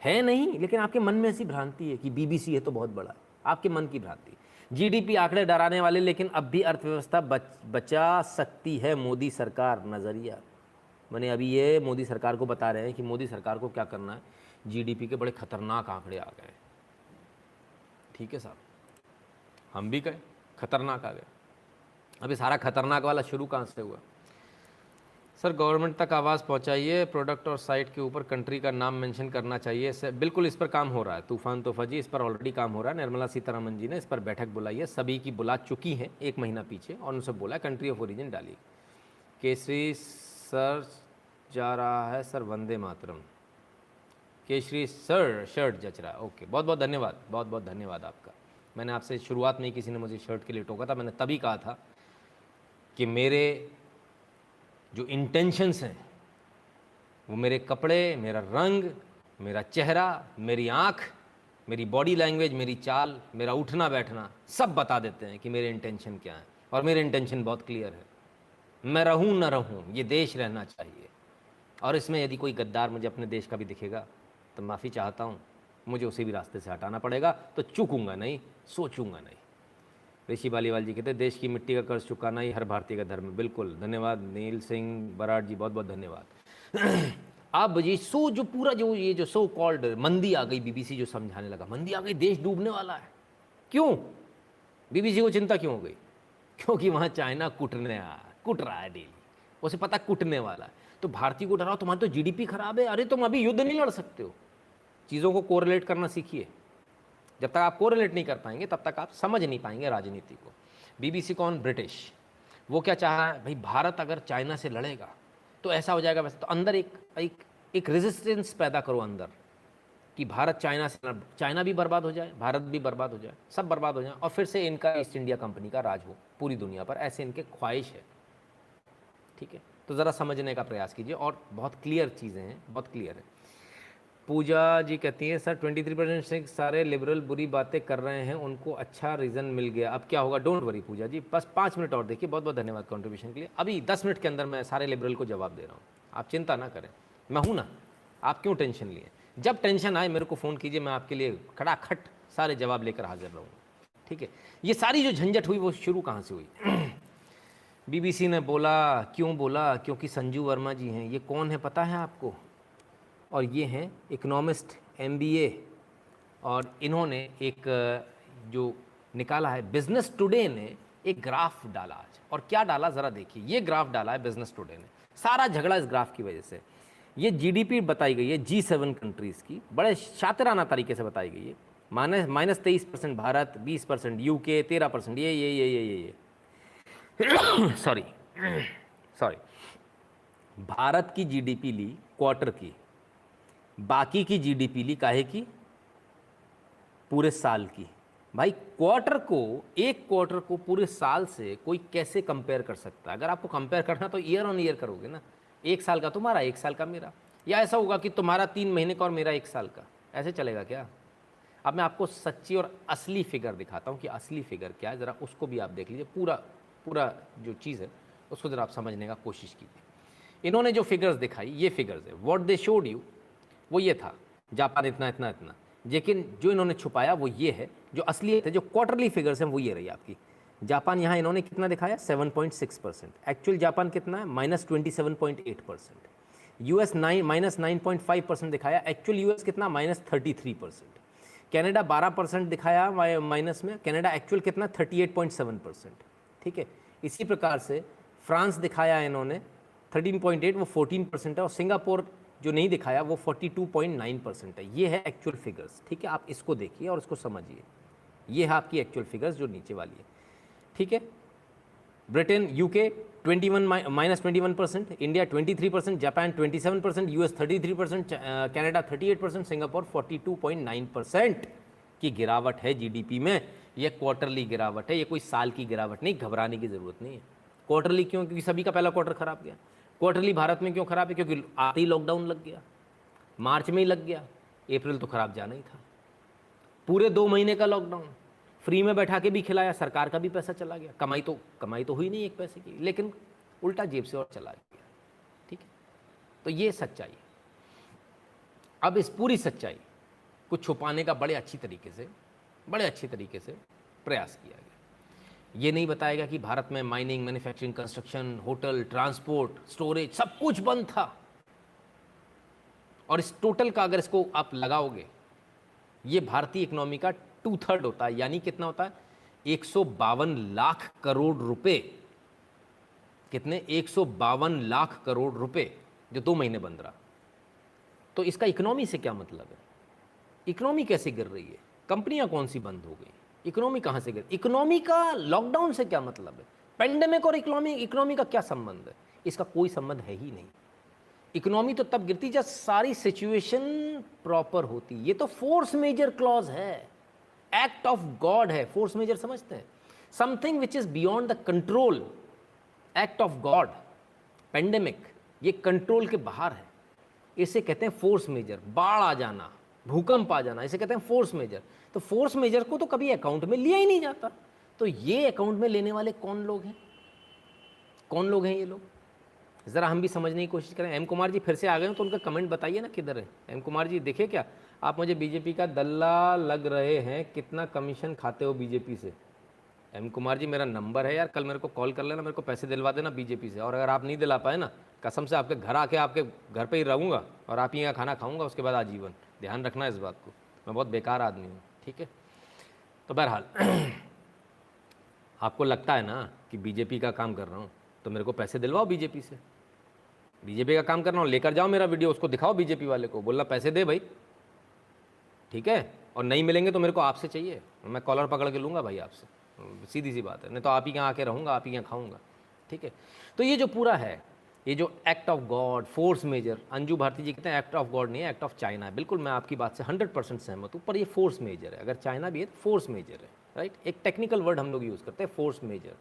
है नहीं, लेकिन आपके मन में ऐसी भ्रांति है कि बीबीसी है तो बहुत बड़ा है, आपके मन की भ्रांति। जीडीपी आंकड़े डराने वाले, लेकिन अब भी अर्थव्यवस्था बचा सकती है मोदी सरकार, नज़रिया। मैंने अभी ये मोदी सरकार को बता रहे हैं कि मोदी सरकार को क्या करना है। जीडीपी के बड़े खतरनाक आंकड़े आ गए, ठीक है साहब, हम भी कहें खतरनाक आ गए। अभी सारा खतरनाक वाला शुरू कहाँ से हुआ? सर गवर्नमेंट तक आवाज़ पहुंचाइए, प्रोडक्ट और साइट के ऊपर कंट्री का नाम मेंशन करना चाहिए। सर बिल्कुल इस पर काम हो रहा है, तूफान तोहफा जी, इस पर ऑलरेडी काम हो रहा है। निर्मला सीतारमन जी ने इस पर बैठक बुलाई है, सभी की बुला चुकी हैं 1 महीना पीछे, और उनसे बोला कंट्री ऑफ ओरिजिन डालिए। केसरी सर जा रहा है sir, Vande Mataram. Kesari sir shirt जच रहा है, ओके, बहुत बहुत धन्यवाद, बहुत बहुत धन्यवाद आपका। मैंने आपसे शुरुआत में ही किसी ने मुझे शर्ट के लिए टोका था, मैंने तभी कहा था कि मेरे जो इंटेंशंस हैं वो मेरे कपड़े, मेरा रंग, मेरा चेहरा, मेरी आँख, मेरी बॉडी लैंग्वेज, मेरी चाल, मेरा उठना बैठना सब बता देते हैं कि मेरे इंटेंशन क्या है। और मेरे इंटेंशन बहुत क्लियर है, मैं रहूँ न रहूँ, ये देश रहना चाहिए। और इसमें यदि कोई गद्दार मुझे अपने देश का भी दिखेगा तो माफ़ी चाहता हूँ, मुझे उसे भी रास्ते से हटाना पड़ेगा। तो चूकूंगा नहीं, सोचूंगा नहीं। ऋषि बालीवाल जी कहते हैं देश की मिट्टी का कर्ज चुकाना ही हर भारतीय का धर्म है। बिल्कुल, धन्यवाद नील सिंह बराड़ जी, बहुत बहुत धन्यवाद। अब ये जो पूरा जो ये जो सो कॉल्ड मंदी आ गई, बीबीसी जो समझाने लगा मंदी आ गई, देश डूबने वाला है। क्यों बीबीसी को चिंता क्यों हो गई? क्योंकि वहाँ चाइना कुट रहा है डेली, उसे पता कुटने वाला है। तो भारतीय को डराओ, तुम्हारी तो जीडीपी खराब है, अरे तुम अभी युद्ध नहीं लड़ सकते हो। चीज़ों को कोरिलेट करना सीखिए। जब तक आप कोरिलेट नहीं कर पाएंगे तब तक आप समझ नहीं पाएंगे राजनीति को। बीबीसी कौन? ब्रिटिश। वो क्या चाहा है भाई, भारत अगर चाइना से लड़ेगा तो ऐसा हो जाएगा वैसे, तो अंदर एक रेजिस्टेंस पैदा करो अंदर कि भारत चाइना से, चाइना भी बर्बाद हो जाए, भारत भी बर्बाद हो जाए, सब बर्बाद हो जाए, और फिर से इनका ईस्ट इंडिया कंपनी का राज हो पूरी दुनिया पर, ऐसे इनके ख्वाहिश है, ठीक है। तो ज़रा समझने का प्रयास कीजिए, और बहुत क्लियर चीज़ें हैं, बहुत क्लियर है। पूजा जी कहती हैं सर 23% से सारे लिबरल बुरी बातें कर रहे हैं, उनको अच्छा रीज़न मिल गया, अब क्या होगा? डोंट वरी पूजा जी, बस 5 मिनट और देखिए। बहुत बहुत धन्यवाद कंट्रीब्यूशन के लिए। अभी 10 मिनट के अंदर मैं सारे लिबरल को जवाब दे रहा हूँ, आप चिंता ना करें, मैं हूँ ना, आप क्यों टेंशन लिए? जब टेंशन आए मेरे को फ़ोन कीजिए, मैं आपके लिए खड़ाखट सारे जवाब लेकर हाजिर रहूँगा, ठीक है। ये सारी जो झंझट हुई वो शुरू कहाँ से हुई? बीबीसी ने बोला, क्यों बोला? क्योंकि संजू वर्मा जी हैं। ये कौन है पता है आपको? और ये हैं इकोनॉमिस्ट, MBA, और इन्होंने एक जो निकाला है, बिजनेस टुडे ने एक ग्राफ डाला आज, और क्या डाला ज़रा देखिए। ये ग्राफ डाला है बिजनेस टुडे ने, सारा झगड़ा इस ग्राफ की वजह से। ये जीडीपी बताई गई है G7 कंट्रीज़ की, बड़े शातिराना तरीके से बताई गई है। -23% भारत, 20% UK, 13% ये सॉरी भारत की जीडीपी ली क्वार्टर की, बाकी की जीडीपी ली काहे की? पूरे साल की। भाई क्वार्टर को, एक क्वार्टर को पूरे साल से कोई कैसे कंपेयर कर सकता है? अगर आपको कंपेयर करना तो ईयर ऑन ईयर करोगे ना, 1 साल का तुम्हारा, 1 साल का मेरा, या ऐसा होगा कि तुम्हारा 3 महीने का और मेरा 1 साल का, ऐसे चलेगा क्या? अब मैं आपको सच्ची और असली फिगर दिखाता हूँ कि असली फिगर क्या है, ज़रा उसको भी आप देख लीजिए। पूरा जो चीज़ है उसको ज़रा आप समझने का कोशिश कीजिए। इन्होंने जो फिगर्स दिखाई, ये फिगर्स है, व्हाट दे शोड यू, वो ये था जापान इतना इतना इतना, लेकिन जो इन्होंने छुपाया वो ये है, जो असलियत है, जो क्वार्टरली फिगर्स हैं वो ये रही आपकी। जापान यहाँ इन्होंने कितना दिखाया? 7.6%। एक्चुअल जापान कितना है? -27.8%। यूएस -9.5% दिखाया, एक्चुअल यूएस कितना -33%। कनाडा 12% दिखाया माइनस में, कनाडा एक्चुअल कितना 38.7%। ठीक है, इसी प्रकार से फ्रांस दिखाया इन्होंने 13.8, वो 14% है, और सिंगापुर जो नहीं दिखाया वो 42.9% है। ये है एक्चुअल फिगर्स। ठीक है, आप इसको देखिए और इसको समझिए। ये है आपकी एक्चुअल फिगर्स जो नीचे वाली है। ठीक है, Britain UK 21% India 23%, Japan 27%, US 33%, Canada 38%, Singapore 42.9% की गिरावट है जीडीपी में। ये क्वार्टरली गिरावट है, ये कोई साल की गिरावट नहीं, घबराने की ज़रूरत नहीं है। क्वार्टरली क्यों? क्योंकि सभी का पहला क्वार्टर खराब गया। क्वार्टरली भारत में क्यों खराब है? क्योंकि आते ही लॉकडाउन लग गया, मार्च में ही लग गया, अप्रैल तो खराब जाना ही था। पूरे 2 महीने का लॉकडाउन, फ्री में बैठा के भी खिलाया, सरकार का भी पैसा चला गया, कमाई तो हुई नहीं एक पैसे की, लेकिन उल्टा जेब से और चला गया। ठीक है, तो ये सच्चाई है। अब इस पूरी सच्चाई को छुपाने का बड़े अच्छी तरीके से प्रयास किया गया। ये नहीं बताएगा कि भारत में mining, manufacturing, construction, hotel, transport, storage सब कुछ बंद था। और इस टोटल का अगर इसको आप लगाओगे, ये भारतीय इकोनॉमी का 2/3 होता है। यानी कितना होता है? 152 लाख करोड़ रुपए। कितने? 152 लाख करोड़ रुपए जो 2 महीने बंद रहा। तो इसका इकोनॉमी से क्या मतलब है? इकोनॉमी कैसे गिर रही है? कंपनियां कौन सी बंद हो गई? इकोनॉमी कहां से गिर? इकोनॉमी का लॉकडाउन से क्या मतलब है? पेंडेमिक और इकोनॉमी का क्या संबंध है? इसका कोई संबंध है ही नहीं। इकोनॉमी तो तब गिरती जब सारी सिचुएशन प्रॉपर होती। ये तो फोर्स मेजर क्लॉज है, एक्ट ऑफ गॉड है। फोर्स मेजर समझते हैं? Something which is beyond the control, act of God. Pandemic ये कंट्रोल के बाहर है, इसे कहते हैं फोर्स मेजर। बाढ़ आ जाना, भूकंप आ जाना, इसे कहते हैं फोर्स मेजर। तो फोर्स मेजर को तो कभी अकाउंट में लिया ही नहीं जाता। तो ये अकाउंट में लेने वाले कौन लोग हैं? कौन लोग हैं ये लोग? ज़रा हम भी समझने की कोशिश करें। एम कुमार जी फिर से आ गए हो तो उनका कमेंट बताइए ना, किधर है एम कुमार जी? देखिए क्या आप मुझे बीजेपी का दल्ला लग रहे हैं? कितना कमीशन खाते हो बीजेपी से? एम कुमार जी मेरा नंबर है यार, कल मेरे को कॉल कर लेना, मेरे को पैसे दिलवा देना बीजेपी से। और अगर आप नहीं दिला पाए ना, कसम से आपके घर आके आपके घर पे ही रहूँगा और आप ही यहाँ खाना खाऊंगा उसके बाद आजीवन। ध्यान रखना इस बात को, मैं बहुत बेकार आदमी हूँ। ठीक है, तो बहरहाल आपको लगता है ना कि बीजेपी का काम कर रहा हूँ तो मेरे को पैसे दिलवाओ बीजेपी से। बीजेपी का काम करना हो, लेकर जाओ मेरा वीडियो, उसको दिखाओ बीजेपी वाले को, बोलना पैसे दे भाई। ठीक है, और नहीं मिलेंगे तो मेरे को आपसे चाहिए, मैं कॉलर पकड़ के लूँगा भाई आपसे, सीधी सी बात है। नहीं तो आप ही यहाँ आके रहूँगा, आप ही यहाँ खाऊँगा। ठीक है, तो ये जो पूरा है, ये जो act of God, force majeure, Anju Bharti ji कहते हैं एक्ट ऑफ गॉड नहीं है, एक्ट ऑफ चाइना है। बिल्कुल मैं आपकी बात से 100% सहमत हूँ, पर ये फोर्स मेजर है। अगर चाइना भी है तो फोर्स मेजर है, राइट? एक टेक्निकल वर्ड हम लोग यूज़ करते हैं, फोर्स मेजर।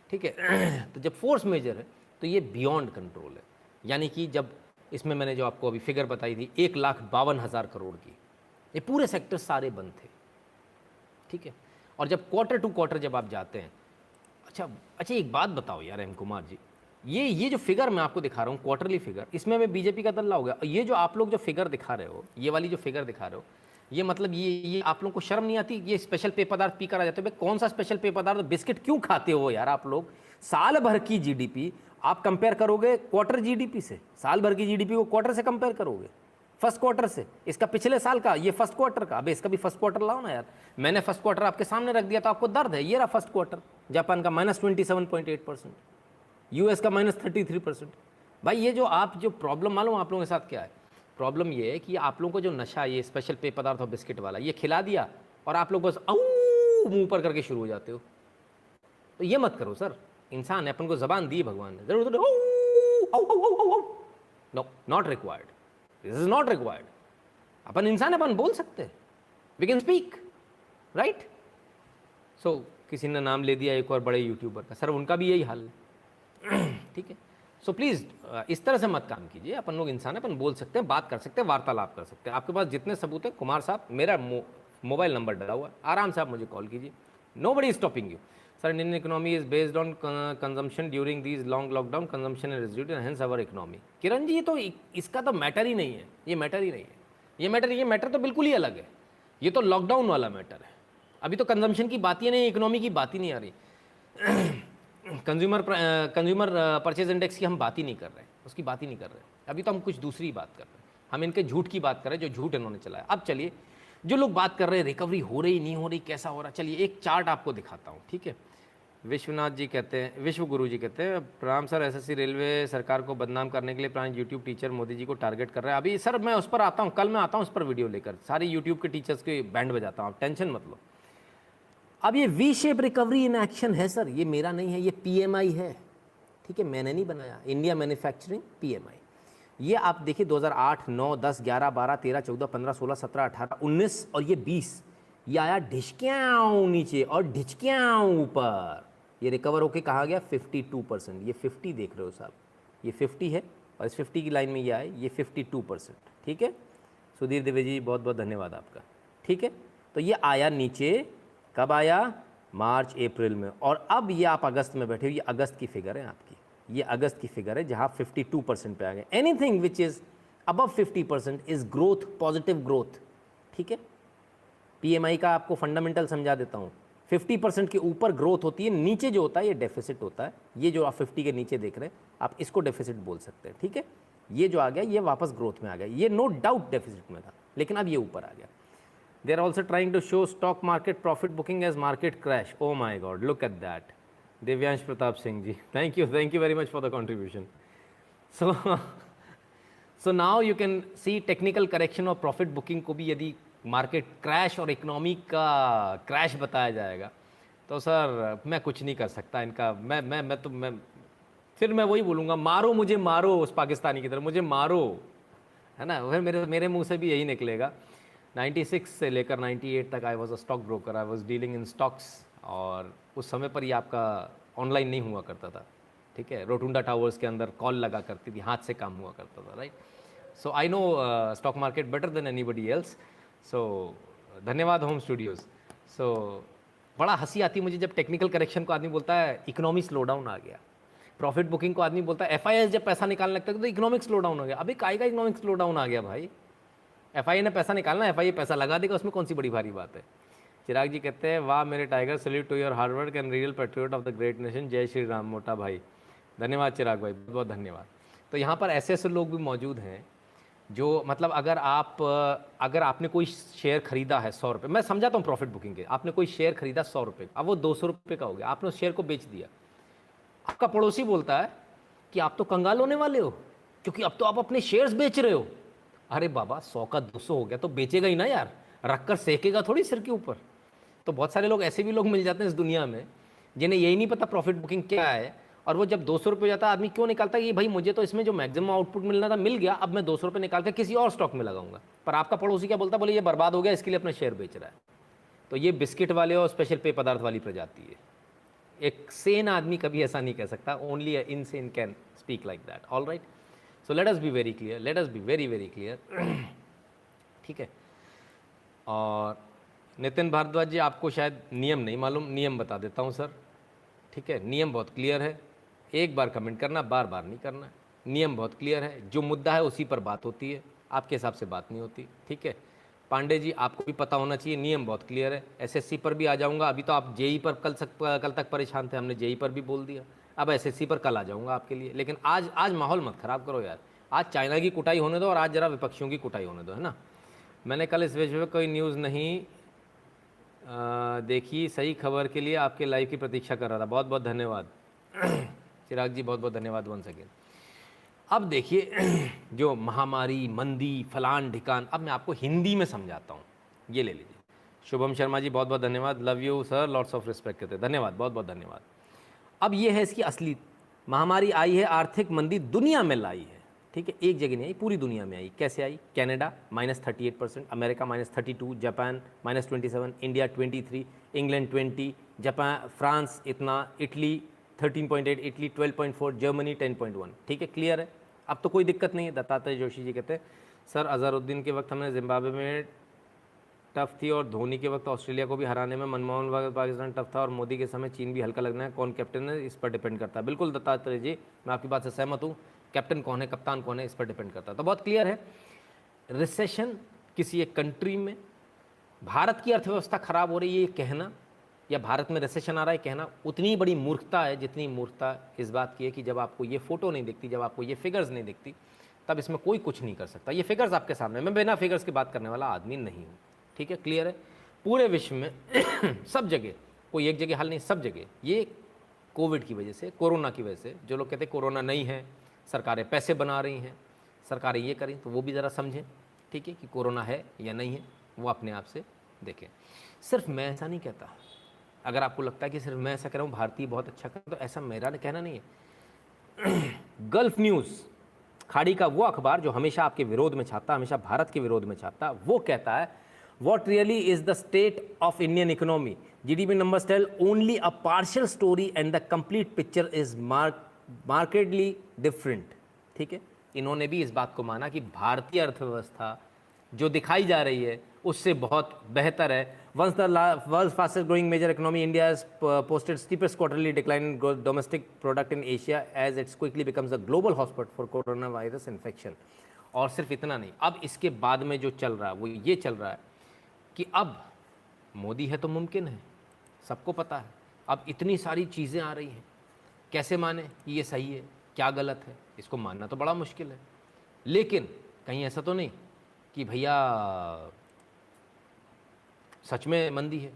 ठीक है, तो जब फोर्स मेजर है तो ये बियॉन्ड कंट्रोल है। यानी कि जब इसमें मैंने जो आपको अभी फिगर बताई थी 1,52,000 करोड़ की, ये पूरे सेक्टर सारे बंद थे। ठीक है, और जब क्वार्टर टू क्वार्टर जब आप जाते हैं, अच्छा एक बात बताओ यार एम कुमार जी, ये जो फिगर मैं आपको दिखा रहा हूँ क्वार्टरली फिगर, इसमें मैं बीजेपी का दल्ला हो गया। ये जो आप लोग जो फिगर दिखा रहे हो, ये वाली जो फिगर दिखा रहे हो, ये मतलब ये आप लोगों को शर्म नहीं आती? ये स्पेशल पेय पदार्थ पी कर आ जाते हो। कौन सा स्पेशल पेय पदार्थ? बिस्किट क्यों खाते हो यार आप लोग? साल भर की जीडीपी आप कंपेयर करोगे क्वार्टर जीडीपी से? साल भर की जीडीपी को क्वार्टर से कंपेयर करोगे, फर्स्ट क्वार्टर से। इसका पिछले साल का, ये फर्स्ट क्वार्टर का। अबे इसका भी फर्स्ट क्वार्टर लाओ ना यार। मैंने फर्स्ट क्वार्टर आपके सामने रख दिया तो आपको दर्द है। ये रहा फर्स्ट क्वार्टर, जापान का -27.8%, यूएस का -33%। भाई ये जो आप जो प्रॉब्लम, मालूम आप लोगों के साथ क्या है? प्रॉब्लम ये है कि आप लोगों को जो नशा, ये स्पेशल पेय पदार्थ और बिस्किट वाला, ये खिला दिया और आप लोग बस मुंह पर करके शुरू हो जाते हो। तो ये मत करो सर। इंसान है, अपन को जबान दी भगवान ने, जरूर no, not required, this is not required. अपन इंसान है, अपन बोल सकते हैं, we can speak, right? So किसी ने नाम ले दिया एक और बड़े यूट्यूबर का, सर उनका भी यही हाल है। ठीक है, सो प्लीज़ इस तरह से मत काम कीजिए। अपन लोग इंसान है, अपन बोल सकते हैं, बात कर सकते हैं, वार्तालाप कर सकते हैं। आपके पास जितने सबूत हैं, कुमार साहब मेरा मोबाइल नंबर डला हुआ है, आराम से आप मुझे कॉल कीजिए, nobody is stopping you. Sir Indian economy is based on consumption during these long lockdown, consumption is reduced and hence our economy. Kiran ji ये तो इसका तो मैटर ही नहीं है, ये मैटर ही नहीं है। ये मैटर तो बिल्कुल ही अलग है। ये तो लॉकडाउन वाला मैटर है। अभी तो कंजम्पशन की बात ही नहीं, इकोनॉमी की बात ही नहीं आ रही। कंज्यूमर परचेज इंडेक्स की हम बात ही नहीं कर रहे हैं, उसकी बात ही नहीं कर रहे हैं। अभी तो हम कुछ दूसरी बात कर रहे हैं, हम इनके झूठ की बात कर रहे हैं जो झूठ इन्होंने चलाया। अब चलिए जो लोग बात कर रहे हैं रिकवरी हो रही नहीं हो रही कैसा हो रहा, चलिए एक चार्ट आपको दिखाता हूँ, ठीक है। विश्वनाथ जी कहते हैं, विश्व गुरु जी कहते हैं, प्रणाम सर, एसएससी रेलवे सरकार को बदनाम करने के लिए प्राण यूट्यूब टीचर मोदी जी को टारगेट कर रहा है। अभी सर मैं उस पर आता हूँ, कल मैं आता हूँ उस पर वीडियो लेकर, सारी यूट्यूब के टीचर्स के बैंड बजाता हूँ, आप टेंशन मत लो। अब ये V shape recovery in action है सर, ये मेरा नहीं है, ये पीएमआई है, ठीक है, मैंने नहीं बनाया, इंडिया मैन्युफैक्चरिंग पीएमआई। ये आप देखिए 2008, 9, 10, 11, 12, 13, 14, 15, 16, 17, 18, 19 और ये 20, ये आया ढिचक्याऊं नीचे और ढिचक्याऊं ऊपर, ये रिकवर होके कहा गया 52%। ये 50 देख रहे हो साहब, ये 50 है और इस 50 की लाइन में ये आए, ये 52%, ठीक है। सुधीर द्विवेदी जी बहुत बहुत धन्यवाद आपका, ठीक है। तो ये आया नीचे, कब आया, मार्च अप्रैल में, और अब ये आप अगस्त में बैठे हो, ये अगस्त की फिगर है आपकी, ये अगस्त की फिगर है जहाँ 52% पे आ गए। Anything which is above 50% is growth, positive growth, ठीक है। पीएमआई का आपको फंडामेंटल समझा देता हूँ, 50% के ऊपर ग्रोथ होती है, नीचे जो होता है ये डेफिसिट होता है। ये जो आप 50 के नीचे देख रहे हैं आप इसको डेफिसिट बोल सकते हैं, ठीक है। ये जो आ गया ये वापस ग्रोथ में आ गया, ये नो डाउट डेफिसिट में था, लेकिन अब ये ऊपर आ गया। They are also trying to show stock market profit booking as market crash, oh my god, look at that. Divyansh Pratap Singh ji, thank you very much for the contribution. So now you can see technical correction और प्रॉफिट बुकिंग को भी यदि मार्केट क्रैश और इकोनॉमी का क्रैश बताया जाएगा तो सर मैं कुछ नहीं कर सकता इनका, मैं फिर मैं वही बोलूँगा, मारो मुझे, मारो उस पाकिस्तानी की तरह, मुझे मारो, है ना। फिर मेरे मुंह से भी यही निकलेगा। 96 से लेकर 98 तक I was a stock broker, I was dealing in stocks, और उस समय पर ये आपका ऑनलाइन नहीं हुआ करता था, ठीक है। रोटुंडा टावर्स के अंदर कॉल लगा करती थी, हाथ से काम हुआ करता था, right. So I know stock market better than anybody else. So धन्यवाद होम स्टूडियोज़। सो बड़ा हंसी आती है मुझे जब टेक्निकल करेक्शन को आदमी बोलता है इकोनॉमी स्लो डाउन आ गया, प्रॉफिट बुकिंग को आदमी बोलता है एफआईआई जब पैसा निकालने लगता है तो इकोनॉमिक स्लो डाउन हो गया। अभी काय का इकोनॉमिक स्लो डाउन आ गया भाई, एफआईआई ने पैसा निकालना, एफआईआई पैसा लगा देगा, उसमें कौन सी बड़ी भारी बात है। चिराग जी कहते हैं वाह मेरे tiger, salute to your hard work and real patriot of the great nation, जय श्री राम मोटा भाई। धन्यवाद चिराग भाई, बहुत बहुत धन्यवाद। तो यहाँ पर ऐसे ऐसे लोग भी मौजूद हैं जो मतलब अगर आपने कोई शेयर खरीदा है 100 रुपये, मैं समझाता हूँ प्रॉफिट बुकिंग के, आपने कोई शेयर खरीदा 100 रुपये, अब वो 200 रुपये का हो गया, आपने उस शेयर को बेच दिया। आपका पड़ोसी बोलता है कि आप तो कंगाल होने वाले हो क्योंकि अब तो आप अपने शेयर्स बेच रहे हो। अरे बाबा 100 का 200 हो गया तो बेचेगा ही ना यार, रख कर सेकेगा थोड़ी सिर के ऊपर। तो बहुत सारे लोग ऐसे भी लोग मिल जाते हैं इस दुनिया में जिन्हें यही नहीं पता प्रॉफिट बुकिंग क्या है, और वो जब 200 रुपये हो जाता है आदमी क्यों निकालता है कि भाई मुझे तो इसमें जो मैक्सिमम आउटपुट मिलना था मिल गया, अब मैं 200 रुपये निकाल कर किसी और स्टॉक में लगाऊंगा। पर आपका पड़ोसी क्या बोलता है, बोले ये बर्बाद हो गया इसके लिए अपना शेयर बेच रहा है। तो ये बिस्किट वाले और स्पेशल पेय पदार्थ वाली प्रजाति है। एक सेन आदमी कभी ऐसा नहीं कह सकता, only insane can speak like that, all right. So let us be very clear, let us be very very clear, ठीक है। और नितिन भारद्वाज जी आपको शायद नियम नहीं मालूम, नियम बता देता हूँ सर, ठीक है। नियम बहुत क्लियर है, एक बार कमेंट करना, बार बार नहीं करना। नियम बहुत क्लियर है, जो मुद्दा है उसी पर बात होती है, आपके हिसाब से बात नहीं होती, ठीक है। पांडे जी आपको भी पता होना चाहिए, नियम बहुत क्लियर है। एसएससी पर भी आ जाऊंगा, अभी तो आप जेई पर कल तक परेशान थे, हमने जेई पर भी बोल दिया, अब एसएससी पर कल आ जाऊंगा आपके लिए। लेकिन आज माहौल मत ख़राब करो यार, आज चाइना की कुटाई होने दो और आज जरा विपक्षियों की कुटाई होने दो, है ना। मैंने कल इस विषय में कोई न्यूज़ नहीं देखी, सही खबर के लिए आपके लाइव की प्रतीक्षा कर रहा था, बहुत बहुत धन्यवाद चिराग जी, बहुत बहुत धन्यवाद वंस अगेन। अब देखिए जो महामारी, मंदी, फलान ढिकान, अब मैं आपको हिंदी में समझाता हूँ, ये ले लीजिए। शुभम शर्मा जी बहुत बहुत धन्यवाद, love you sir, lots of respect कहते हैं, धन्यवाद, बहुत बहुत धन्यवाद। अब ये है इसकी असली महामारी आई है, आर्थिक मंदी दुनिया में लाई है, ठीक है, एक जगह नहीं आई, पूरी दुनिया में आई। कैसे आई? Canada -38%, America -32%, Japan -27%, India 23%, England 20%, Japan, France इतना, इटली 13.8, इटली 12.4, जर्मनी 10.1, ठीक है, क्लियर है। अब तो कोई दिक्कत नहीं है। दत्तात्रेय जोशी जी कहते हैं सर अजहरुद्दीन के वक्त हमने जिम्बाब्वे में टफ थी और धोनी के वक्त ऑस्ट्रेलिया को भी हराने में मनमोहन वक्त पाकिस्तान टफ था और मोदी के समय चीन भी हल्का लगना है, कौन कैप्टन है इस पर डिपेंड करता है। बिल्कुल दत्तात्रेय जी, मैं आपकी बात से सहमत हूँ, कैप्टन कौन है, कप्तान कौन है, इस पर डिपेंड करता है। तो बहुत क्लियर है, रिसेशन किसी एक कंट्री में, भारत की अर्थव्यवस्था खराब हो रही है ये कहना, या भारत में रिसेशन आ रहा है कहना, उतनी बड़ी मूर्खता है जितनी मूर्खता इस बात की है कि जब आपको ये फ़ोटो नहीं दिखती, जब आपको ये फिगर्स नहीं दिखती, तब इसमें कोई कुछ नहीं कर सकता। ये फिगर्स आपके सामने, मैं बिना फिगर्स की बात करने वाला आदमी नहीं हूँ, ठीक है, क्लियर है। पूरे विश्व में सब जगह, कोई एक जगह हल नहीं, सब जगह ये कोविड की वजह से, कोरोना की वजह से, जो लोग कहते हैं कोरोना नहीं है, सरकारें पैसे बना रही हैं, सरकारें ये करें, तो वो भी ज़रा समझें, ठीक है, कि कोरोना है या नहीं है, वो अपने आप से देखें। सिर्फ मैं ऐसा नहीं कहता, अगर आपको लगता है कि सिर्फ मैं ऐसा कह रहा हूँ, भारतीय बहुत अच्छा कर, तो ऐसा मेरा कहना नहीं है। गल्फ न्यूज़, खाड़ी का वो अखबार जो हमेशा आपके विरोध में छापता, हमेशा भारत के विरोध में छापता, वो कहता है what really is the state of Indian economy, GDP numbers tell only a partial story and the complete picture is markedly different, ठीक है। इन्होंने भी इस बात को माना कि भारतीय अर्थव्यवस्था जो दिखाई जा रही है उससे बहुत बेहतर है। Once the world fastest growing major economy, India has posted steepest quarterly decline in domestic product in Asia as its quickly becomes a global hotspot for corona virus infection. और सिर्फ इतना नहीं, अब इसके बाद में जो चल रहा है वो ये चल रहा है कि अब मोदी है तो मुमकिन है, सबको पता है। अब इतनी सारी चीज़ें आ रही हैं, कैसे माने कि ये सही है क्या गलत है, इसको मानना तो बड़ा मुश्किल है। लेकिन कहीं ऐसा तो नहीं कि भैया सच में मंदी है,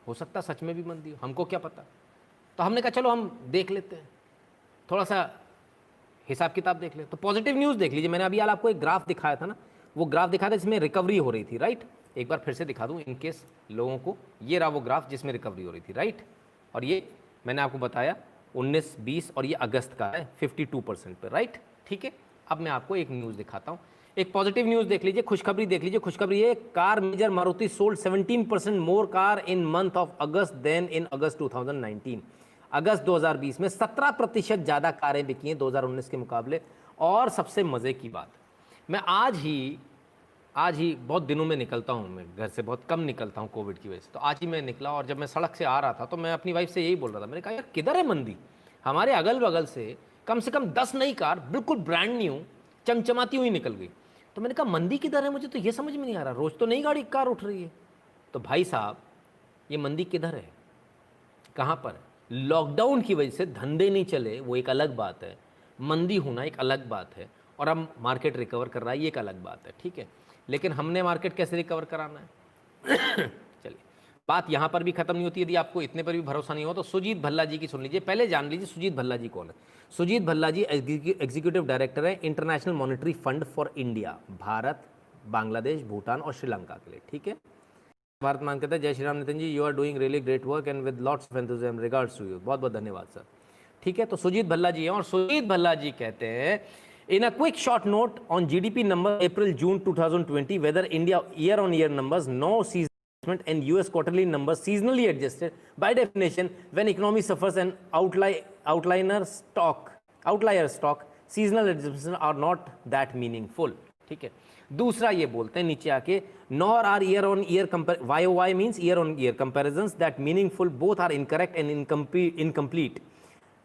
हो सकता सच में भी मंदी हो, हमको क्या पता। तो हमने कहा चलो हम देख लेते हैं, थोड़ा सा हिसाब किताब देख ले। तो पॉजिटिव न्यूज़ देख लीजिए, मैंने अभी यार आपको एक ग्राफ दिखाया था ना, वो ग्राफ दिखाया था जिसमें रिकवरी हो रही थी, राइट। एक बार फिर से दिखा दूं इन केस लोगों को, ये रहा वो ग्राफ जिसमें रिकवरी हो रही थी, राइट। और ये मैंने आपको बताया 19, 20 और ये अगस्त का है 52% पे, राइट, ठीक है। अब मैं आपको एक न्यूज़ दिखाता हूँ, एक पॉजिटिव न्यूज़ देख लीजिए, खुशखबरी देख लीजिए। खुशखबरी ये, car major Maruti sold 17% more car in month of August than in August 2019। अगस्त 2020 में 17% ज़्यादा कारें बिकी हैं 2019 के मुकाबले। और सबसे मज़े की बात, मैं आज ही बहुत दिनों में निकलता हूँ, मैं घर से बहुत कम निकलता हूँ कोविड की वजह से, तो आज ही मैं निकला और जब मैं सड़क से आ रहा था तो मैं अपनी वाइफ से यही बोल रहा था, मैंने कहा यार किधर है मंदी। हमारे अगल बगल से कम 10 नई कार बिल्कुल ब्रांड न्यू चमचमाती हुई निकल गई। तो मैंने कहा मंदी किधर है, मुझे तो ये समझ में नहीं आ रहा, रोज़ तो नई कार उठ रही है। तो भाई साहब ये मंदी किधर है, कहाँ पर है? लॉकडाउन की वजह से धंधे नहीं चले वो एक अलग बात है, मंदी होना एक अलग बात है, और अब मार्केट रिकवर कर रहा है ये एक अलग बात है, ठीक है। लेकिन हमने मार्केट कैसे रिकवर कराना है चलिए, बात यहाँ पर भी खत्म नहीं होती। यदि आपको इतने पर भी भरोसा नहीं हो तो सुजीत भल्ला जी की सुन लीजिए। पहले जान लीजिए सुजीत भल्ला जी कौन है। सुजीत भल्ला जी एग्जीक्यूटिव डायरेक्टर है international monetary fund for India, Bharat, Bangladesh, Bhutan और श्रीलंका के लिए, ठीक है। भारत मान कहता है जय Shri Ram Nitin ji, you are doing really great work and with lots of enthusiasm, regards to you. बहुत बहुत धन्यवाद सर, ठीक है। तो सुजीत भल्ला जी हैं और सुजीत भल्ला जी कहते हैं in a quick short note on GDP number April June 2020 whether India year on year numbers no seasonal and US quarterly numbers seasonally adjusted by definition when economy suffers an outlier stock seasonal adjustments are not that meaningful, ठीक है। दूसरा ये बोलते हैं नीचे आके nor are year on year YOY means year on year comparisons that meaningful, both are incorrect and incomplete.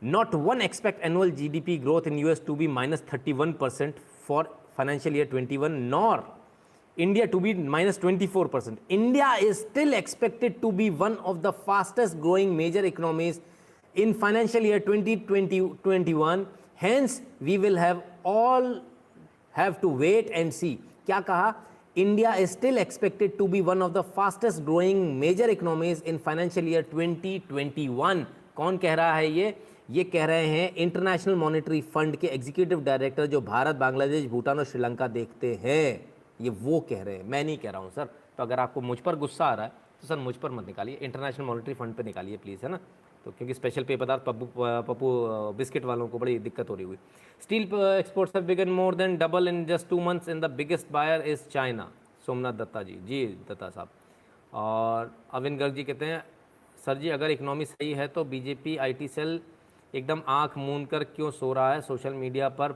Not one expect annual GDP growth in US to be minus 31% for financial year 21, nor India to be minus 24%. India is still expected to be one of the fastest growing major economies in financial year 2020-21. Hence, we will have to wait and see. क्या कहा? India is still expected to be one of the fastest growing major economies in financial year 2021. कौन कह रहा है ये कह रहे हैं इंटरनेशनल मॉनेटरी फंड के एग्जीक्यूटिव डायरेक्टर जो भारत, बांग्लादेश, भूटान और श्रीलंका देखते हैं, ये वो कह रहे हैं, मैं नहीं कह रहा हूँ सर। तो अगर आपको मुझ पर गुस्सा आ रहा है तो सर मुझ पर मत निकालिए, इंटरनेशनल मॉनेटरी फंड पे निकालिए प्लीज़, है ना। तो क्योंकि स्पेशल पेय पदार्थ पप्पू बिस्किट वालों को बड़ी दिक्कत हो रही हुई। Steel exports have begun more than double in just 2 months in the biggest buyer is China, Somnath Datta ji Datta साहब। और अविन गर्ग जी कहते हैं सर जी अगर इकनॉमी सही है तो बीजेपी IT सेल एकदम आंख मूंद कर क्यों सो रहा है, सोशल मीडिया पर